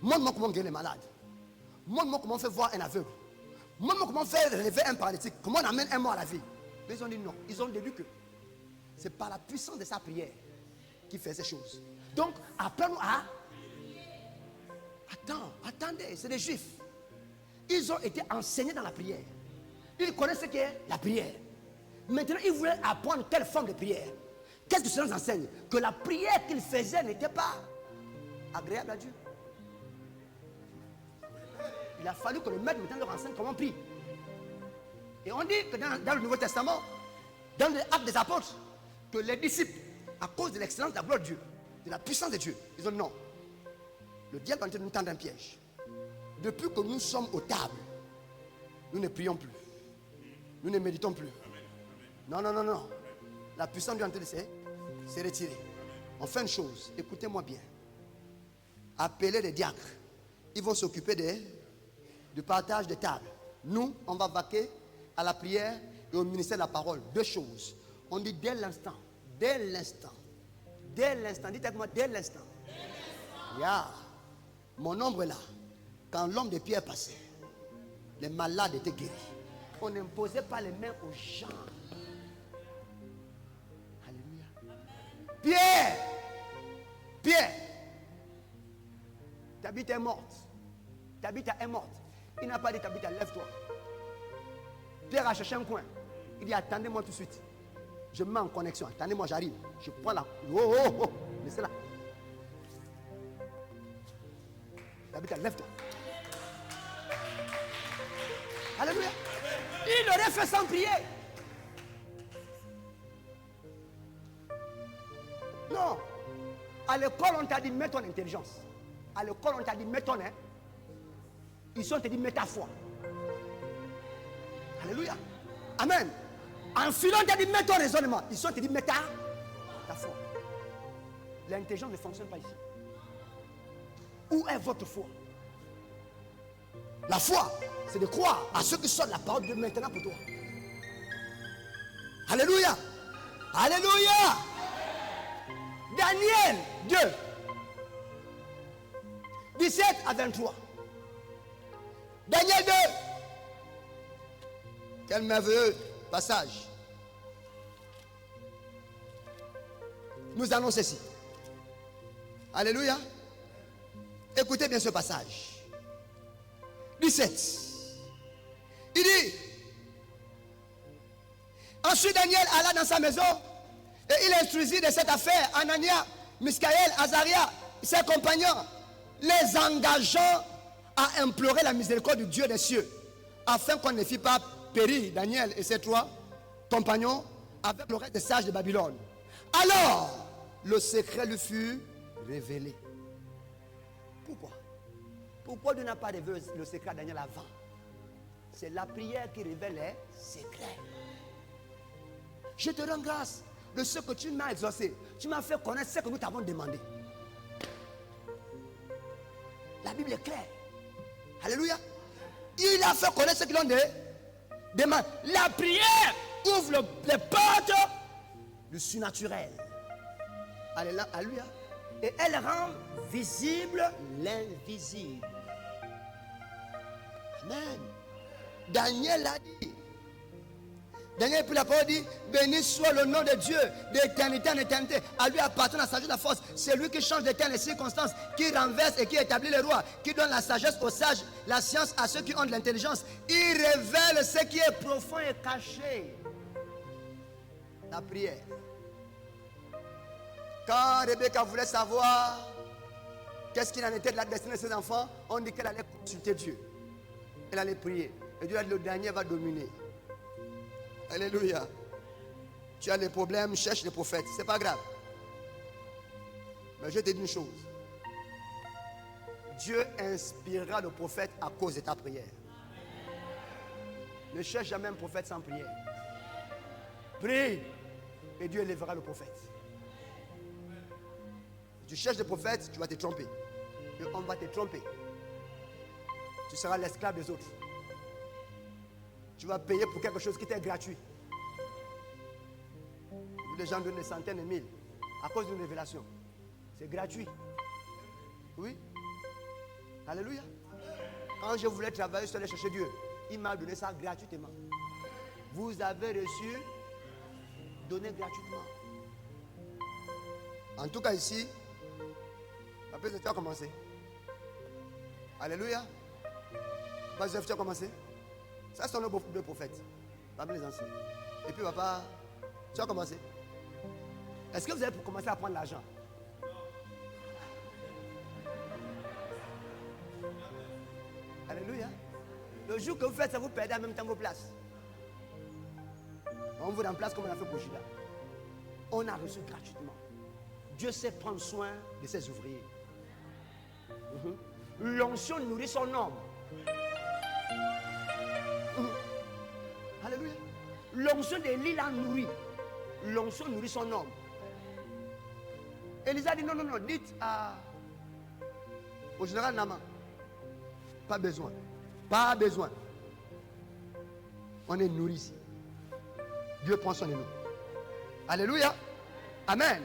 Montre-moi comment on guérit les malades. Montre-moi comment on fait voir un aveugle. Montre-moi comment on fait relever un paralytique. Comment on amène un mort à la vie. Mais ils ont dit non. Ils ont déduit que c'est par la puissance de sa prière qu'il fait ces choses. Donc, apprends-nous à... Attendez, c'est des Juifs. Ils ont été enseignés dans la prière. Ils connaissent ce qu'est la prière. Maintenant, ils voulaient apprendre quelle forme de prière. Qu'est-ce que cela nous enseigne? Que la prière qu'ils faisaient n'était pas agréable à Dieu. Il a fallu que le maître maintenant leur enseigne comment on prie. Et on dit que dans le Nouveau Testament, dans les Actes des Apôtres, que les disciples, à cause de l'excellence de la gloire de Dieu, de la puissance de Dieu, ils ont dit non. Le diable est en train de nous tendre un piège. Depuis que nous sommes aux tables, nous ne prions plus. Nous ne méditons plus. Non. La puissance de Dieu est en train de se retirer. On fait une chose, écoutez-moi bien. Appelez les diacres. Ils vont s'occuper du partage des tables. Nous, on va vaquer à la prière et au ministère de la parole. Deux choses. On dit dès l'instant. Dites avec moi, dès l'instant. Yeah. Mon ombre là, quand l'homme de Pierre passait, les malades étaient guéris. On n'imposait pas les mains aux gens. Alléluia. Pierre, Tabitha est morte. Tabitha est morte. Il n'a pas dit Tabitha, lève-toi. Pierre a cherché un coin. Il dit attendez-moi tout de suite. Je me mets en connexion. Attendez-moi, j'arrive. Je prends la. Oh. Laissez-la. Tabitha, lève-toi. Alléluia. Il aurait fait sans prier. Non. À l'école, on t'a dit mets ton intelligence. À l'école, on t'a dit mets ton. Ici, on t'a dit mets ta foi. Alléluia. Amen. En filant, on t'a dit mets ton raisonnement. Ici, on t'a dit mets ta foi. L'intelligence ne fonctionne pas ici. Où est votre foi? La foi, c'est de croire à ceux qui sortent la parole de Dieu maintenant pour toi. Alléluia. Alléluia. Daniel 2, 17 à 23. Daniel 2. Quel merveilleux passage. Nous allons ceci. Alléluia. Écoutez bien ce passage. 17. Il dit, ensuite Daniel alla dans sa maison et il instruisit de cette affaire Anania, Misaël, Azaria, ses compagnons, les engageant à implorer la miséricorde du Dieu des cieux, afin qu'on ne fît pas périr Daniel et ses 3 compagnons avec le reste des sages de Babylone. Alors, le secret lui fut révélé. Pourquoi Dieu n'a pas révélé le secret à Daniel avant? C'est la prière qui révèle les secrets. Je te rends grâce de ce que tu m'as exaucé. Tu m'as fait connaître ce que nous t'avons demandé. La Bible est claire. Alléluia. Il a fait connaître ce qu'ils ont demandé. La prière ouvre les portes du surnaturel. Alléluia. Et elle rend visible l'invisible. Amen. Daniel a dit. Daniel puis la parole dit, béni soit le nom de Dieu d'éternité en éternité. À lui appartient la sagesse, la force. C'est lui qui change de temps les circonstances, qui renverse et qui établit les rois, qui donne la sagesse aux sages, la science à ceux qui ont de l'intelligence. Il révèle ce qui est profond et caché. La prière. Quand Rebecca voulait savoir qu'est-ce qu'il en était de la destinée de ses enfants, on dit qu'elle allait consulter Dieu. Elle allait prier. Et Dieu a dit, le dernier va dominer. Alléluia. Tu as des problèmes, cherche les prophètes. C'est pas grave. Mais je te dis une chose. Dieu inspirera le prophète à cause de ta prière. Ne cherche jamais un prophète sans prière. Prie et Dieu élèvera le prophète. Tu cherches des prophètes, tu vas te tromper. Et on va te tromper. Tu seras l'esclave des autres. Tu vas payer pour quelque chose qui t'est gratuit. Les gens donnent des centaines de mille à cause d'une révélation. C'est gratuit. Oui. Alléluia. Quand je voulais travailler, je suis allé chercher Dieu. Il m'a donné ça gratuitement. Vous avez reçu, donné gratuitement. En tout cas ici, après tu as commencé. Alléluia. Joseph, tu as commencé. Ça, c'est nos deux prophètes. Parmi les anciens. Et puis, papa, tu as commencé. Est-ce que vous avez commencé à prendre l'argent? Alléluia. Le jour que vous faites ça, vous perdez en même temps vos places. On vous remplace comme on a fait pour Judas. On a reçu gratuitement. Dieu sait prendre soin de ses ouvriers. L'onction nourrit son homme. Alléluia. L'onction d'Élie l'a nourri. L'onction nourrit son homme. Élisa dit non, dites au général Naman. Pas besoin. Pas besoin. On est nourri ici. Dieu prend soin de nous. Alléluia. Amen.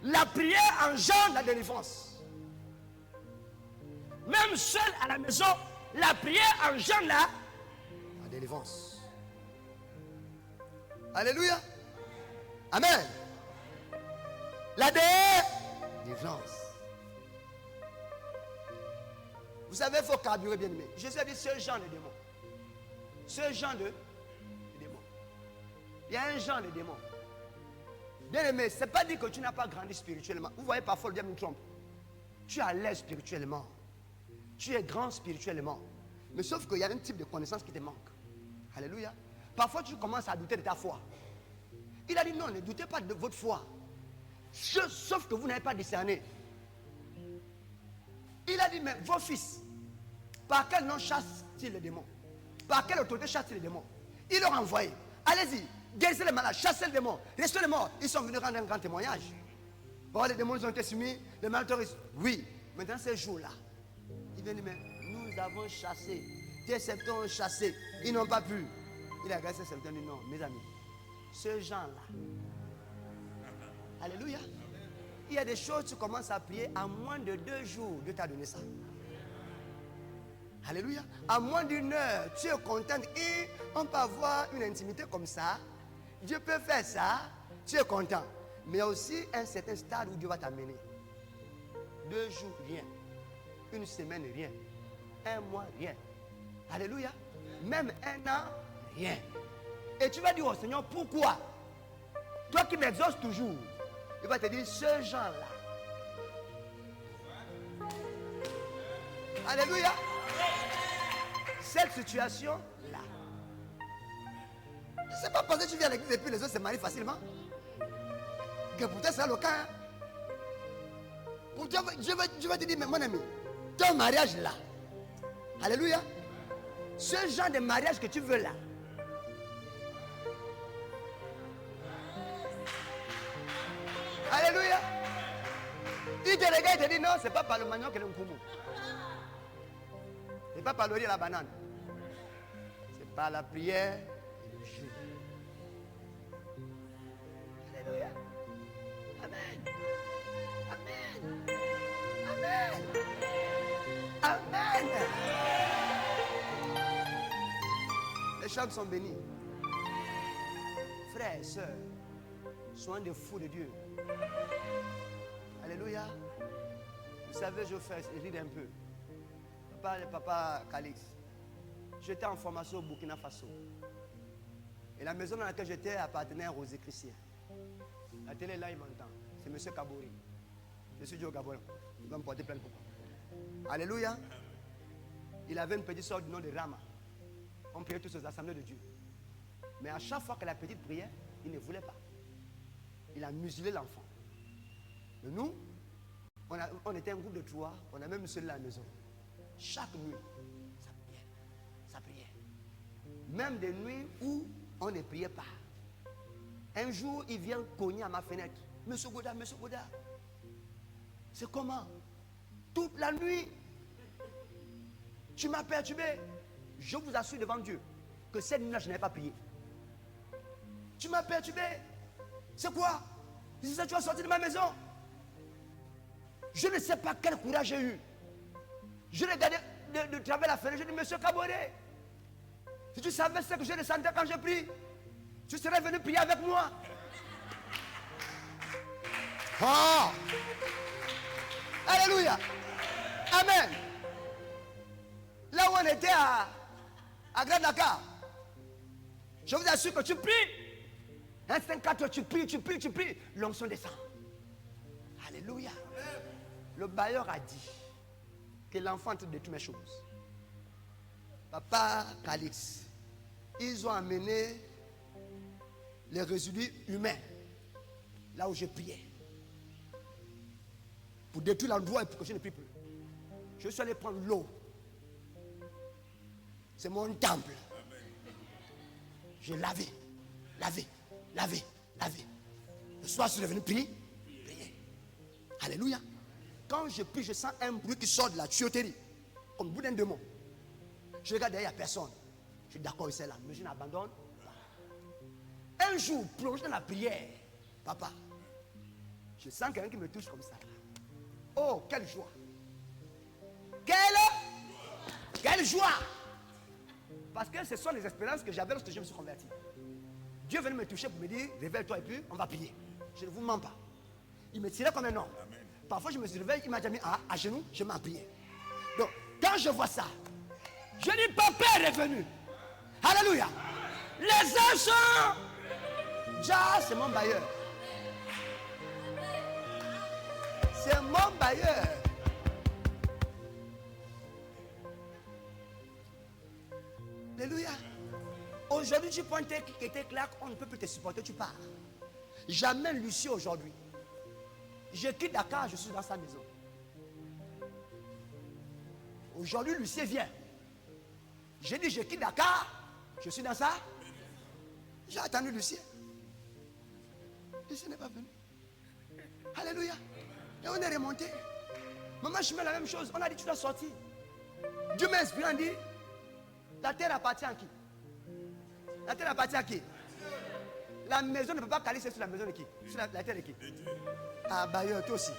La prière engendre la délivrance. Même seul à la maison, la prière engendre la délivrance. Alléluia. Amen. La délivrance. Vous savez, il faut carburer, bien aimé. Jésus a dit ce genre de démons. Ce genre de démons. Il y a un genre de démons. Bien aimé, ce n'est pas dire que tu n'as pas grandi spirituellement. Vous voyez, parfois le diable nous trompe. Tu es à l'aise spirituellement. Tu es grand spirituellement. Mais sauf qu'il y a un type de connaissance qui te manque. Alléluia. Parfois tu commences à douter de ta foi. Il a dit non, ne doutez pas de votre foi. Sauf que vous n'avez pas discerné. Il a dit, mais vos fils, par quel nom chassent-ils les démons? Par quelle autorité chassent-ils les démons? Il leur a envoyé. Allez-y, guérissez les malades, chassez les démons, restez les morts. Ils sont venus rendre un grand témoignage. Bon, les démons ils ont été soumis, les malades, oui. Maintenant, ces jours-là, il vient dire, mais nous avons chassé. Tes septons ont chassé. Ils n'ont pas pu. Il a regardé ses septons et dit, non, mes amis, ce genre-là. Alléluia. Il y a des choses, tu commences à prier, en moins de 2 jours, Dieu t'a donné ça. Alléluia. En moins d'1 heure, tu es content. Et on peut avoir une intimité comme ça. Dieu peut faire ça. Tu es content. Mais il y a aussi un certain stade où Dieu va t'amener. 2 jours, rien. 1 semaine, rien. 1 mois, rien. Alléluia. Même 1 an, rien. Et tu vas dire au Seigneur, pourquoi? Toi qui m'exauces toujours. Il va te dire, ce genre-là. Alléluia. Cette situation-là. C'est pas parce que tu viens à l'église et puis les autres se marient facilement. Que pour toi, c'est le cas. Pour toi, je vais te dire, mais mon ami, ton mariage là. Alléluia. Ce genre de mariage que tu veux là. Alléluia. Il te regarde et te dit non, c'est pas par le manioc que le nkoumou. C'est pas par le riz et la banane. C'est par la prière et le jeûne. Alléluia. Amen. Amen. Amen. Amen. Les chants sont bénis. Frères et sœurs, soyez des fous de Dieu. Alléluia. Vous savez, je fais rire un peu. Papa Calix. J'étais en formation au Burkina Faso. Et la maison dans laquelle j'étais appartenait aux Écrissiens. La télé là, il m'entend. C'est M. Kabori. Je suis du Gabon. Il va me porter plein de pourquoi. Alléluia. Il avait une petite soeur du nom de Rama. On priait tous aux assemblées de Dieu. Mais à chaque fois que la petite priait, il ne voulait pas. Il a muselé l'enfant. Mais nous, on était un groupe de 3, on a même muselé la maison. Chaque nuit, ça priait. Ça priait. Même des nuits où on ne priait pas. Un jour, il vient cogner à ma fenêtre. Monsieur Goda, c'est comment? Toute la nuit, tu m'as perturbé. Je vous assure devant Dieu que cette nuit-là, je n'avais pas prié. Tu m'as perturbé. C'est quoi? C'est ça, tu as sorti de ma maison. Je ne sais pas quel courage j'ai eu. Je regardais de travers la fenêtre. Je dis, monsieur Kaboré, si tu savais ce que je ressentais quand je prie, tu serais venu prier avec moi. Oh! Alléluia! Amen! Là où on était à Grand Dakar, je vous assure que tu pries. Instinct 4, tu pries. L'onction descend. Alléluia. Le bailleur a dit que l'enfant est en train de détruire mes choses. Papa Calix, ils ont amené les résidus humains là où je priais pour détruire l'endroit et pour que je ne prie plus. Je suis allé prendre l'eau. C'est mon temple. J'ai lavé. Le soir, je suis revenu prier. Alléluia. Quand je prie, je sens un bruit qui sort de la tuyauterie, comme le bout d'un démon. Je regarde derrière, il n'y a personne. Je suis d'accord, c'est là, mais je n'abandonne pas. Un jour, plongé dans la prière, papa, je sens quelqu'un qui me touche comme ça. Oh, quelle joie. Quelle joie! Parce que ce sont les expériences que j'avais lorsque je me suis converti. Dieu venait me toucher pour me dire, réveille-toi et puis on va prier. Je ne vous mens pas. Il me tirait comme un homme. Parfois je me suis réveillé, il m'a déjà mis à genoux, je m'en priais. Donc, quand je vois ça, je dis, papa est revenu. Alléluia. Les uns sont... Ja, c'est mon bailleur. C'est mon bailleur. Alléluia. Aujourd'hui, tu prends un texte qui était clair, on ne peut plus te supporter, tu pars. J'amène Lucie aujourd'hui. Je quitte Dakar, je suis dans sa maison. Aujourd'hui, Lucie vient. J'ai dit, je quitte Dakar, je suis dans ça. J'ai attendu Lucie. Lucie n'est pas venu. Alléluia. Et on est remonté. Maman, je mets la même chose. On a dit, tu dois sortir. Dieu m'a inspiré, on dit, la terre appartient à qui? La terre appartient à qui? La maison ne peut pas caler sur la maison de qui? Sur la terre de qui? Ah, bailleur, toi aussi.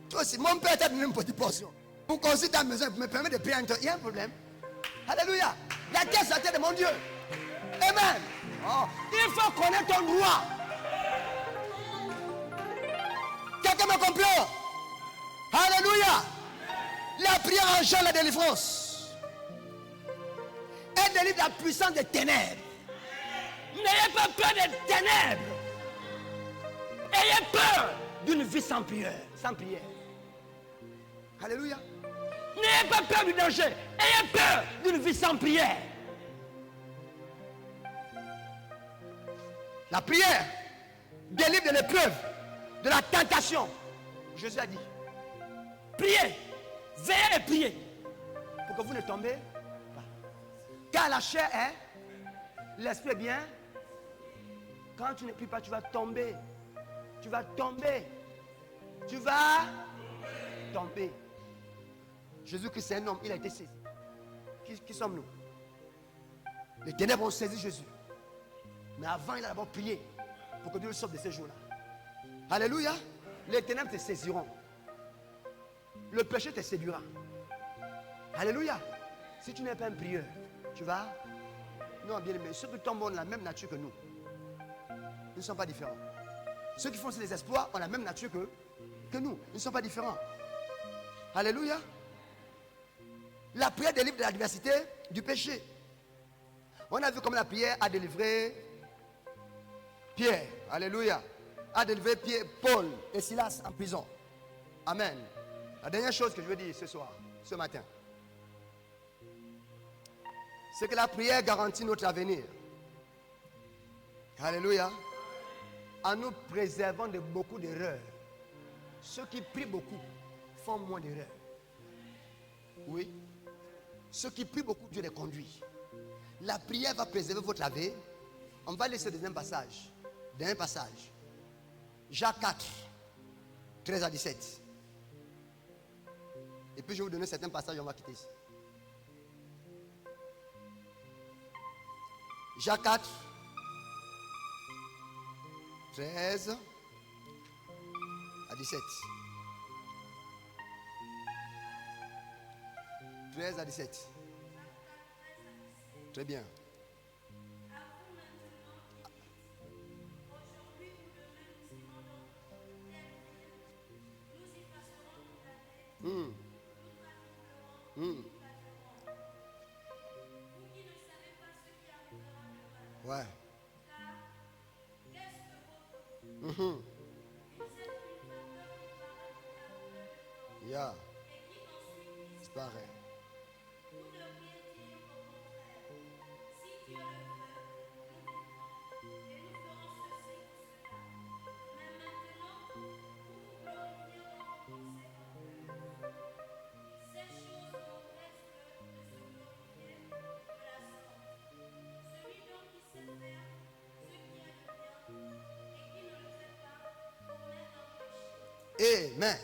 Toi aussi, mon père t'a donné une petite portion. Pour construire ta maison, pour me permettre de payer un temps. Il y a un problème. Alléluia. La terre, c'est la terre de mon Dieu. Amen. Oh, il faut connaître ton droit. Quelqu'un me comprend? Alléluia. La prière engendre la délivrance. Elle délivre la puissance des ténèbres. N'ayez pas peur des ténèbres. Ayez peur d'une vie sans prière. Sans prière. Alléluia. N'ayez pas peur du danger. Ayez peur d'une vie sans prière. La prière délivre de l'épreuve, de la tentation. Jésus a dit, priez, veillez et priez, pour que vous ne tombez pas. Car la chair est, l'esprit est bien. Quand tu ne pries pas, tu vas tomber. Tu vas tomber. Tu vas tomber. Jésus-Christ, c'est un homme, il a été saisi. Qui sommes-nous? Les ténèbres ont saisi Jésus. Mais avant, il a d'abord prié pour que Dieu le sauve de ces jours-là. Alléluia. Les ténèbres te saisiront. Le péché te séduira. Alléluia. Si tu n'es pas un prieur, tu vas... Non, bien aimé, ceux qui tombent ont la même nature que nous. Nous ne sommes pas différents. Ceux qui font les exploits ont la même nature que nous. Ils ne sont pas différents. Alléluia. La prière délivre de l'adversité du péché. On a vu comment la prière a délivré Pierre. Alléluia. A délivré Paul et Silas en prison. Amen. La dernière chose que je veux dire ce soir, ce matin, c'est que la prière garantit notre avenir. Alléluia. En nous préservant de beaucoup d'erreurs. Ceux qui prient beaucoup font moins d'erreurs. Oui. Ceux qui prient beaucoup, Dieu les conduit. La prière va préserver votre avenir. On va laisser le deuxième passage. Dernier passage. Jacques 4, 13 à 17. Et puis je vais vous donner certains passages, on va quitter ici. Jacques 4, 13 à 17. 13 à 17. Très bien. Ouais. Yeah. C'est pareil. Amen.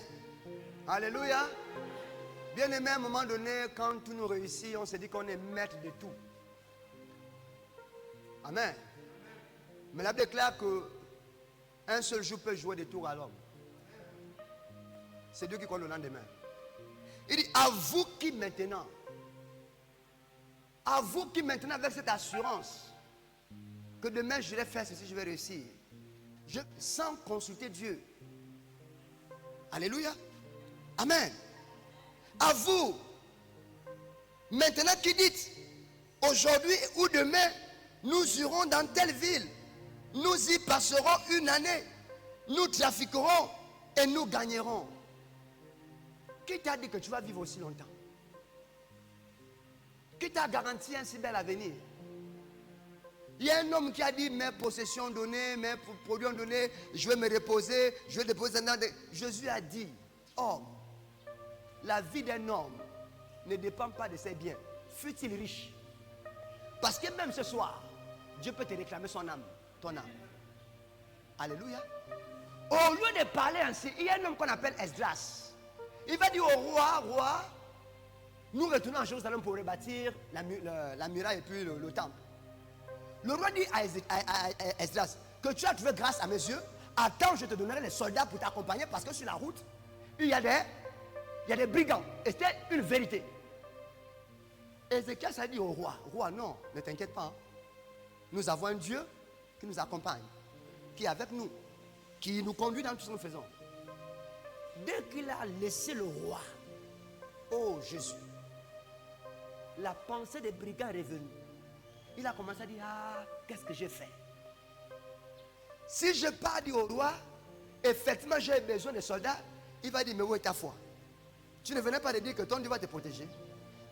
Alléluia. Bien aimé, à un moment donné, quand tout nous réussit, on se dit qu'on est maître de tout. Amen. Mais la Bible déclare qu'un seul jour peut jouer des tours à l'homme. C'est Dieu qui compte le lendemain. Il dit, à vous qui maintenant, avec cette assurance, que demain je vais faire ceci, je vais réussir. Sans consulter Dieu. Alléluia. Amen. À vous, maintenant qui dites, aujourd'hui ou demain, nous irons dans telle ville, nous y passerons une année, nous trafiquerons et nous gagnerons. Qui t'a dit que tu vas vivre aussi longtemps? Qui t'a garanti un si bel avenir? Il y a un homme qui a dit, mes possessions données, mes produits donnés, je vais me reposer, je vais déposer dans des... Jésus a dit, homme, la vie d'un homme ne dépend pas de ses biens, fût-il riche. Parce que même ce soir, Dieu peut te réclamer son âme, ton âme. Alléluia. Au lieu de parler ainsi, il y a un homme qu'on appelle Esdras. Il va dire au roi, nous retournons à Jérusalem pour rebâtir la muraille et puis le temple. Le roi dit à Esdras, que tu as trouvé grâce à mes yeux, attends, je te donnerai les soldats pour t'accompagner parce que sur la route, il y a des brigands. Et c'était une vérité. Ézéchias a dit au roi, non, ne t'inquiète pas. Nous avons un Dieu qui nous accompagne, qui est avec nous, qui nous conduit dans tout ce que nous faisons. Dès qu'il a laissé le roi, oh Jésus, la pensée des brigands est revenue. Il a commencé à dire, ah, qu'est-ce que j'ai fait? Si je pars dire au roi, effectivement j'ai besoin de soldats, il va dire, mais où est ta foi? Tu ne venais pas de dire que ton Dieu va te protéger?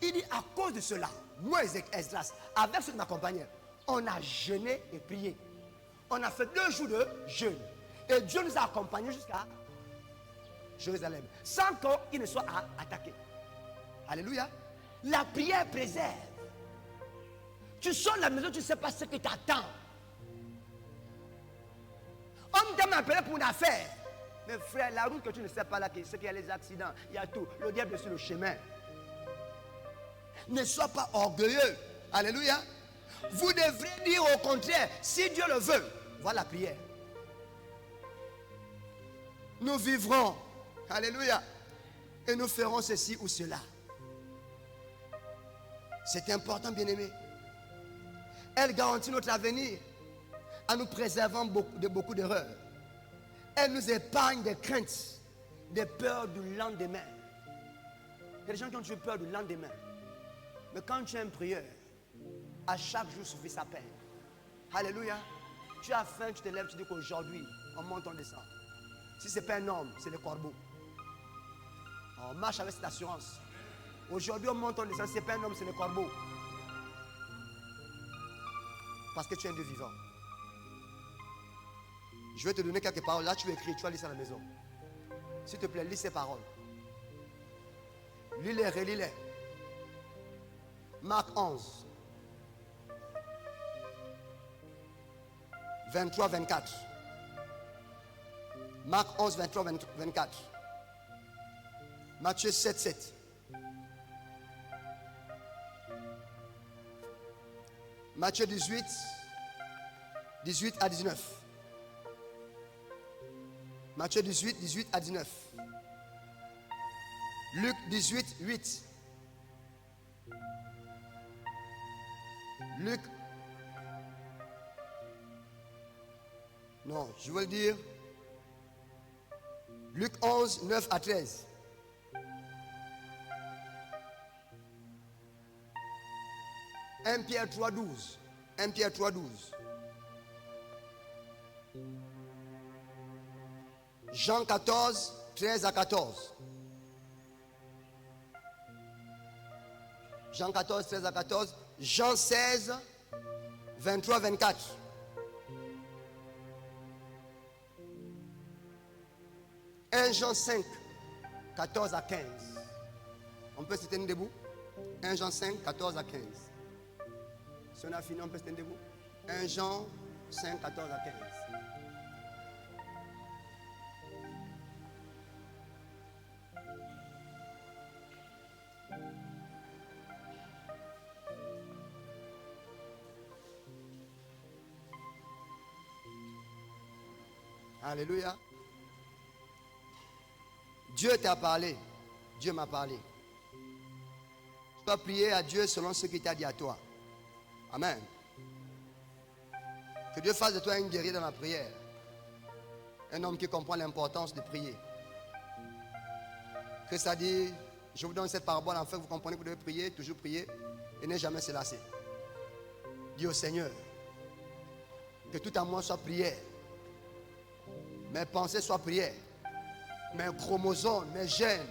Il dit, à cause de cela, moi Esdras, avec ceux qui m'accompagnaient, on a jeûné et prié. On a fait 2 jours de jeûne. Et Dieu nous a accompagnés jusqu'à Jérusalem, sans qu'il ne soit attaqué. Alléluia. La prière préserve. Tu sors de la maison, tu ne sais pas ce qui t'attend. On t'a appelé pour une affaire. Mais frère, la route que tu ne sais pas là, c'est qu'il y a les accidents, il y a tout. Le diable est sur le chemin. Ne sois pas orgueilleux. Alléluia. Vous devrez dire au contraire, si Dieu le veut, voilà la prière. Nous vivrons. Alléluia. Et nous ferons ceci ou cela. C'est important, bien-aimé. Elle garantit notre avenir en nous préservant de beaucoup d'erreurs. Elle nous épargne des craintes, des peurs du lendemain. Il y a des gens qui ont peur du lendemain. Mais quand tu es un prieur, à chaque jour suffit sa peine. Alléluia. Tu as faim, tu te lèves, tu dis qu'aujourd'hui, on monte, on descend. Si ce n'est pas un homme, c'est le corbeau. On marche avec cette assurance. Aujourd'hui, on monte, on descend. Si ce n'est pas un homme, c'est le corbeau. Parce que tu es un Dieu vivant. Je vais te donner quelques paroles. Là, tu écris, tu vas lire ça à la maison. S'il te plaît, lis ces paroles. Lis-les, relis-les. Marc 11. 23, 24. Marc 11, 23, 24. Matthieu 7, 7. Matthieu 18, 18 à 19. Matthieu 18, 18 à 19. Luc 18, 8. Luc. Non, je veux le dire. Luc 11, 9 à 13. Pierre 3, 12. 1 Pierre 3, 12. Jean 14, 13 à 14. Jean 14, 13 à 14. Jean 16, 23, 24. Jean 5, 14 à 15. On peut se tenir debout. 1 Jean 5, 14 à 15. Si on a fini, on peut se tenir debout. 1 Jean 5, 14 à 15. Alléluia. Dieu t'a parlé. Dieu m'a parlé. Tu vas prier à Dieu selon ce qu'il t'a dit à toi. Amen. Que Dieu fasse de toi un guerrier dans la prière. Un homme qui comprend l'importance de prier. Que ça dit, je vous donne cette parabole, en fait, vous comprenez que vous devez prier, toujours prier, et ne jamais se lasser. Dis au Seigneur, que tout à moi soit prière. Mes pensées soient prière. Mes chromosomes, mes gènes,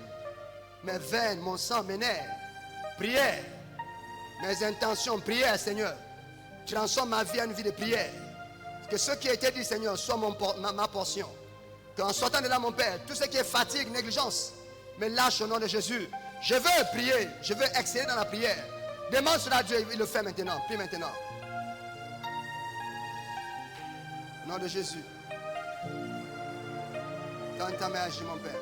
mes veines, mon sang, mes nerfs. Prière. Mes intentions, prière, Seigneur. Transforme ma vie en une vie de prière. Que ce qui a été dit, Seigneur, soit ma portion. Qu'en sortant de là, mon Père, tout ce qui est fatigue, négligence, me lâche au nom de Jésus. Je veux prier, je veux exceller dans la prière. Demande cela à Dieu, il le fait maintenant. Prie maintenant. Au nom de Jésus. Dans ta main, agis, mon Père.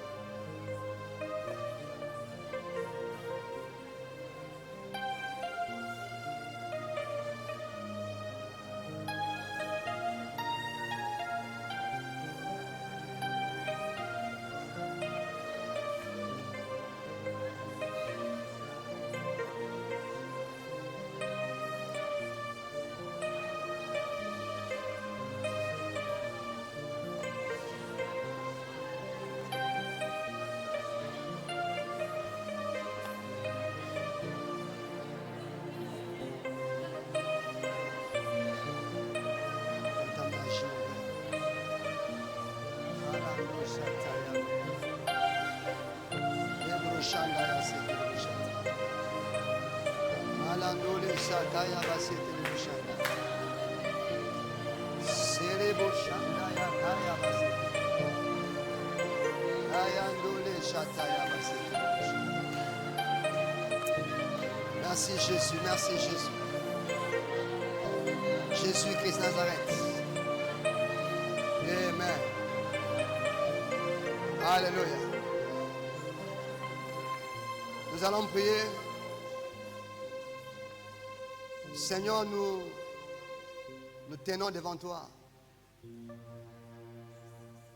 Merci Jésus, merci Jésus. Jésus-Christ Nazareth. Amen. Alléluia. Nous allons prier. Seigneur, nous tenons devant toi.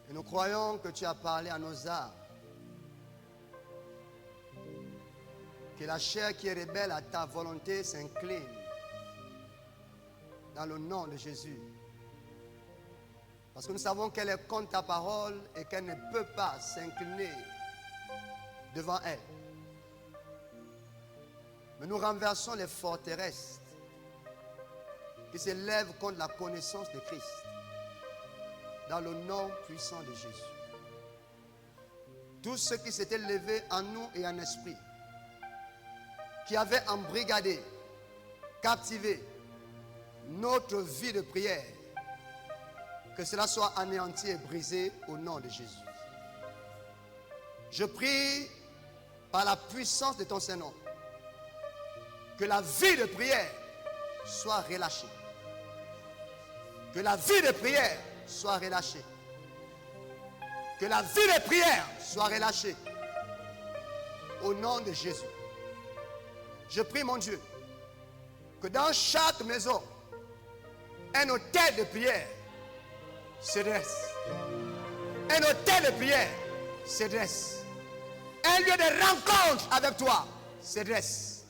Et nous croyons que tu as parlé à nos âmes. Que la chair qui est rebelle à ta volonté s'incline. Dans le nom de Jésus. Parce que nous savons qu'elle est contre ta parole et qu'elle ne peut pas s'incliner devant elle. Mais nous renversons les forteresses qui s'élèvent contre la connaissance de Christ. Dans le nom puissant de Jésus. Tout ce qui s'était levé en nous et en esprit, qui avait embrigadé, captivé notre vie de prière, que cela soit anéanti et brisé au nom de Jésus. Je prie par la puissance de ton Saint-Nom que la vie de prière soit relâchée. Que la vie de prière soit relâchée. Que la vie de prière soit relâchée. Au nom de Jésus. Je prie, mon Dieu, que dans chaque maison, un hôtel de prière se dresse. Un hôtel de prière se dresse. Un lieu de rencontre avec toi se dresse.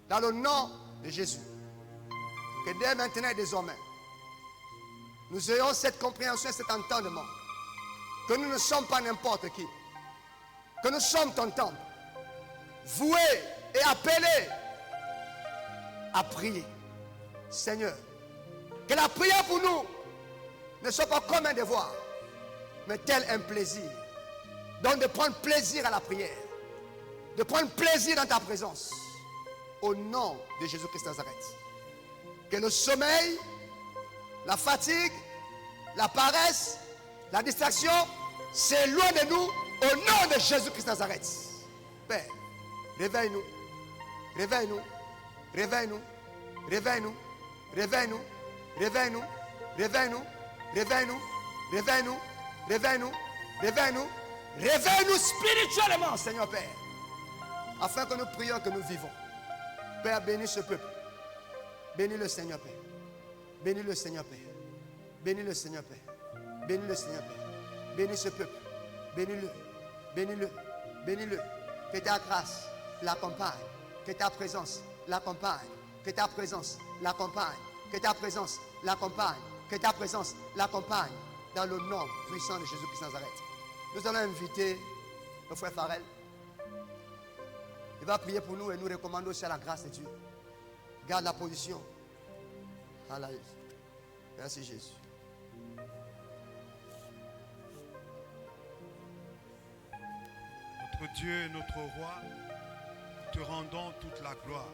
Dans le nom de Jésus. Que dès maintenant et désormais, nous ayons cette compréhension et cet entendement. Que nous ne sommes pas n'importe qui. Que nous sommes ton temple. Voué et appelé à prier. Seigneur, que la prière pour nous ne soit pas comme un devoir, mais tel un plaisir. Donc de prendre plaisir à la prière. De prendre plaisir dans ta présence. Au nom de Jésus-Christ Nazareth. Que le sommeil, la fatigue, la paresse, la distraction s'éloignent de nous au nom de Jésus-Christ Nazareth. Père, réveille-nous. Réveille-nous. Réveille-nous. Réveille-nous. Réveille-nous. Réveille-nous. Réveille-nous. Réveille-nous. Réveille-nous. Réveille-nous. Réveille-nous. Réveille-nous spirituellement, Seigneur Père. Afin que nous prions, que nous vivons. Père, bénis ce peuple. Bénis le Seigneur Père. Bénis le Seigneur Père. Bénis le Seigneur Père. Bénis le Seigneur Père. Bénis ce peuple. Bénis-le. Bénis-le. Bénis-le. Que ta grâce l'accompagne. Que ta présence l'accompagne. Que ta présence l'accompagne. Que ta présence l'accompagne. Que ta présence l'accompagne. Dans le nom puissant de Jésus-Christ de Nazareth. Nous allons inviter le frère Farrell. Il va prier pour nous et nous recommander aussi à la grâce de Dieu. Garde la position. Alléluia. Merci Jésus. Notre Dieu et notre Roi, te rendons toute la gloire.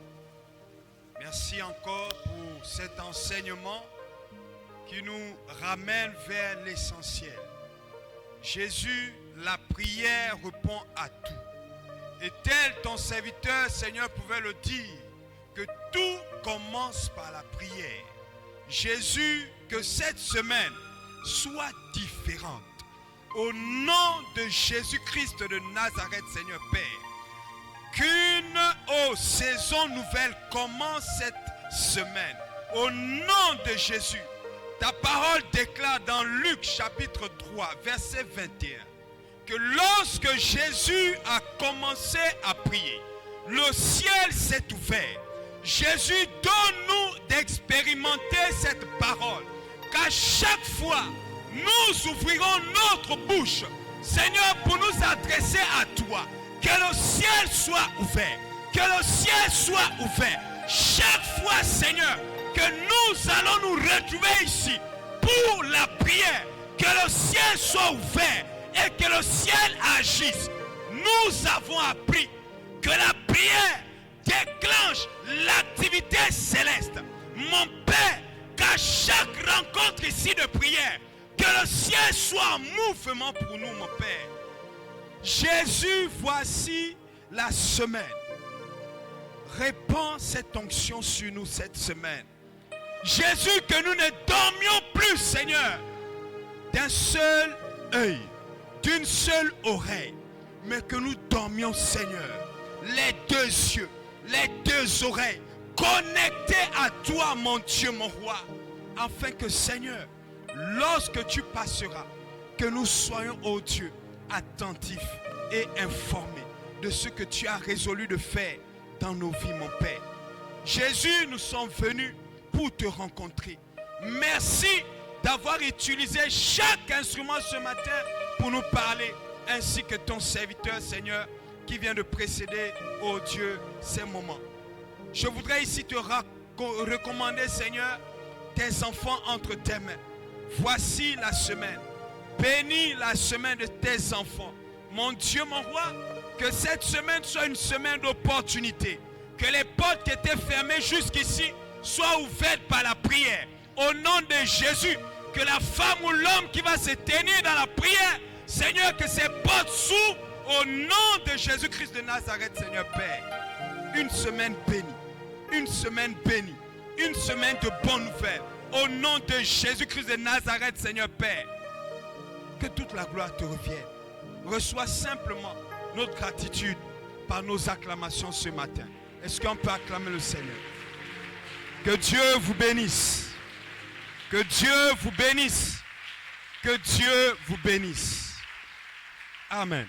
Merci encore pour cet enseignement qui nous ramène vers l'essentiel. Jésus, la prière répond à tout. Et tel ton serviteur, Seigneur, pouvait le dire, que tout commence par la prière. Jésus, que cette semaine soit différente. Au nom de Jésus-Christ de Nazareth, Seigneur Père, qu'une saison nouvelle commence cette semaine. Au nom de Jésus, ta parole déclare dans Luc chapitre 3, verset 21, que lorsque Jésus a commencé à prier, le ciel s'est ouvert. Jésus, donne-nous d'expérimenter cette parole, qu'à chaque fois, nous ouvrirons notre bouche, Seigneur, pour nous adresser à toi. Que le ciel soit ouvert. Que le ciel soit ouvert. Chaque fois, Seigneur, que nous allons nous retrouver ici pour la prière, que le ciel soit ouvert et que le ciel agisse. Nous avons appris que la prière déclenche l'activité céleste. Mon Père, qu'à chaque rencontre ici de prière, que le ciel soit en mouvement pour nous, mon Père. Jésus, voici la semaine. Répands cette onction sur nous cette semaine. Jésus, que nous ne dormions plus, Seigneur, d'un seul œil, d'une seule oreille, mais que nous dormions, Seigneur, les deux yeux, les deux oreilles, connectés à toi, mon Dieu, mon roi, afin que, Seigneur, lorsque tu passeras, que nous soyons, ô Dieu, attentifs et informés de ce que tu as résolu de faire dans nos vies, mon Père. Jésus, nous sommes venus pour te rencontrer. Merci d'avoir utilisé chaque instrument ce matin pour nous parler, ainsi que ton serviteur, Seigneur, qui vient de précéder, ô Dieu, ces moments. Je voudrais ici te recommander, Seigneur, tes enfants entre tes mains. Voici la semaine. Bénis la semaine de tes enfants. Mon Dieu, mon roi, que cette semaine soit une semaine d'opportunité. Que les portes qui étaient fermées jusqu'ici soient ouvertes par la prière. Au nom de Jésus, que la femme ou l'homme qui va se tenir dans la prière, Seigneur, que ces portes s'ouvrent au nom de Jésus-Christ de Nazareth, Seigneur Père. Une semaine bénie. Une semaine bénie. Une semaine de bonnes nouvelles. Au nom de Jésus-Christ de Nazareth, Seigneur Père, que toute la gloire te revienne. Reçois simplement notre gratitude par nos acclamations ce matin. Est-ce qu'on peut acclamer le Seigneur? Que Dieu vous bénisse. Que Dieu vous bénisse. Que Dieu vous bénisse. Amen.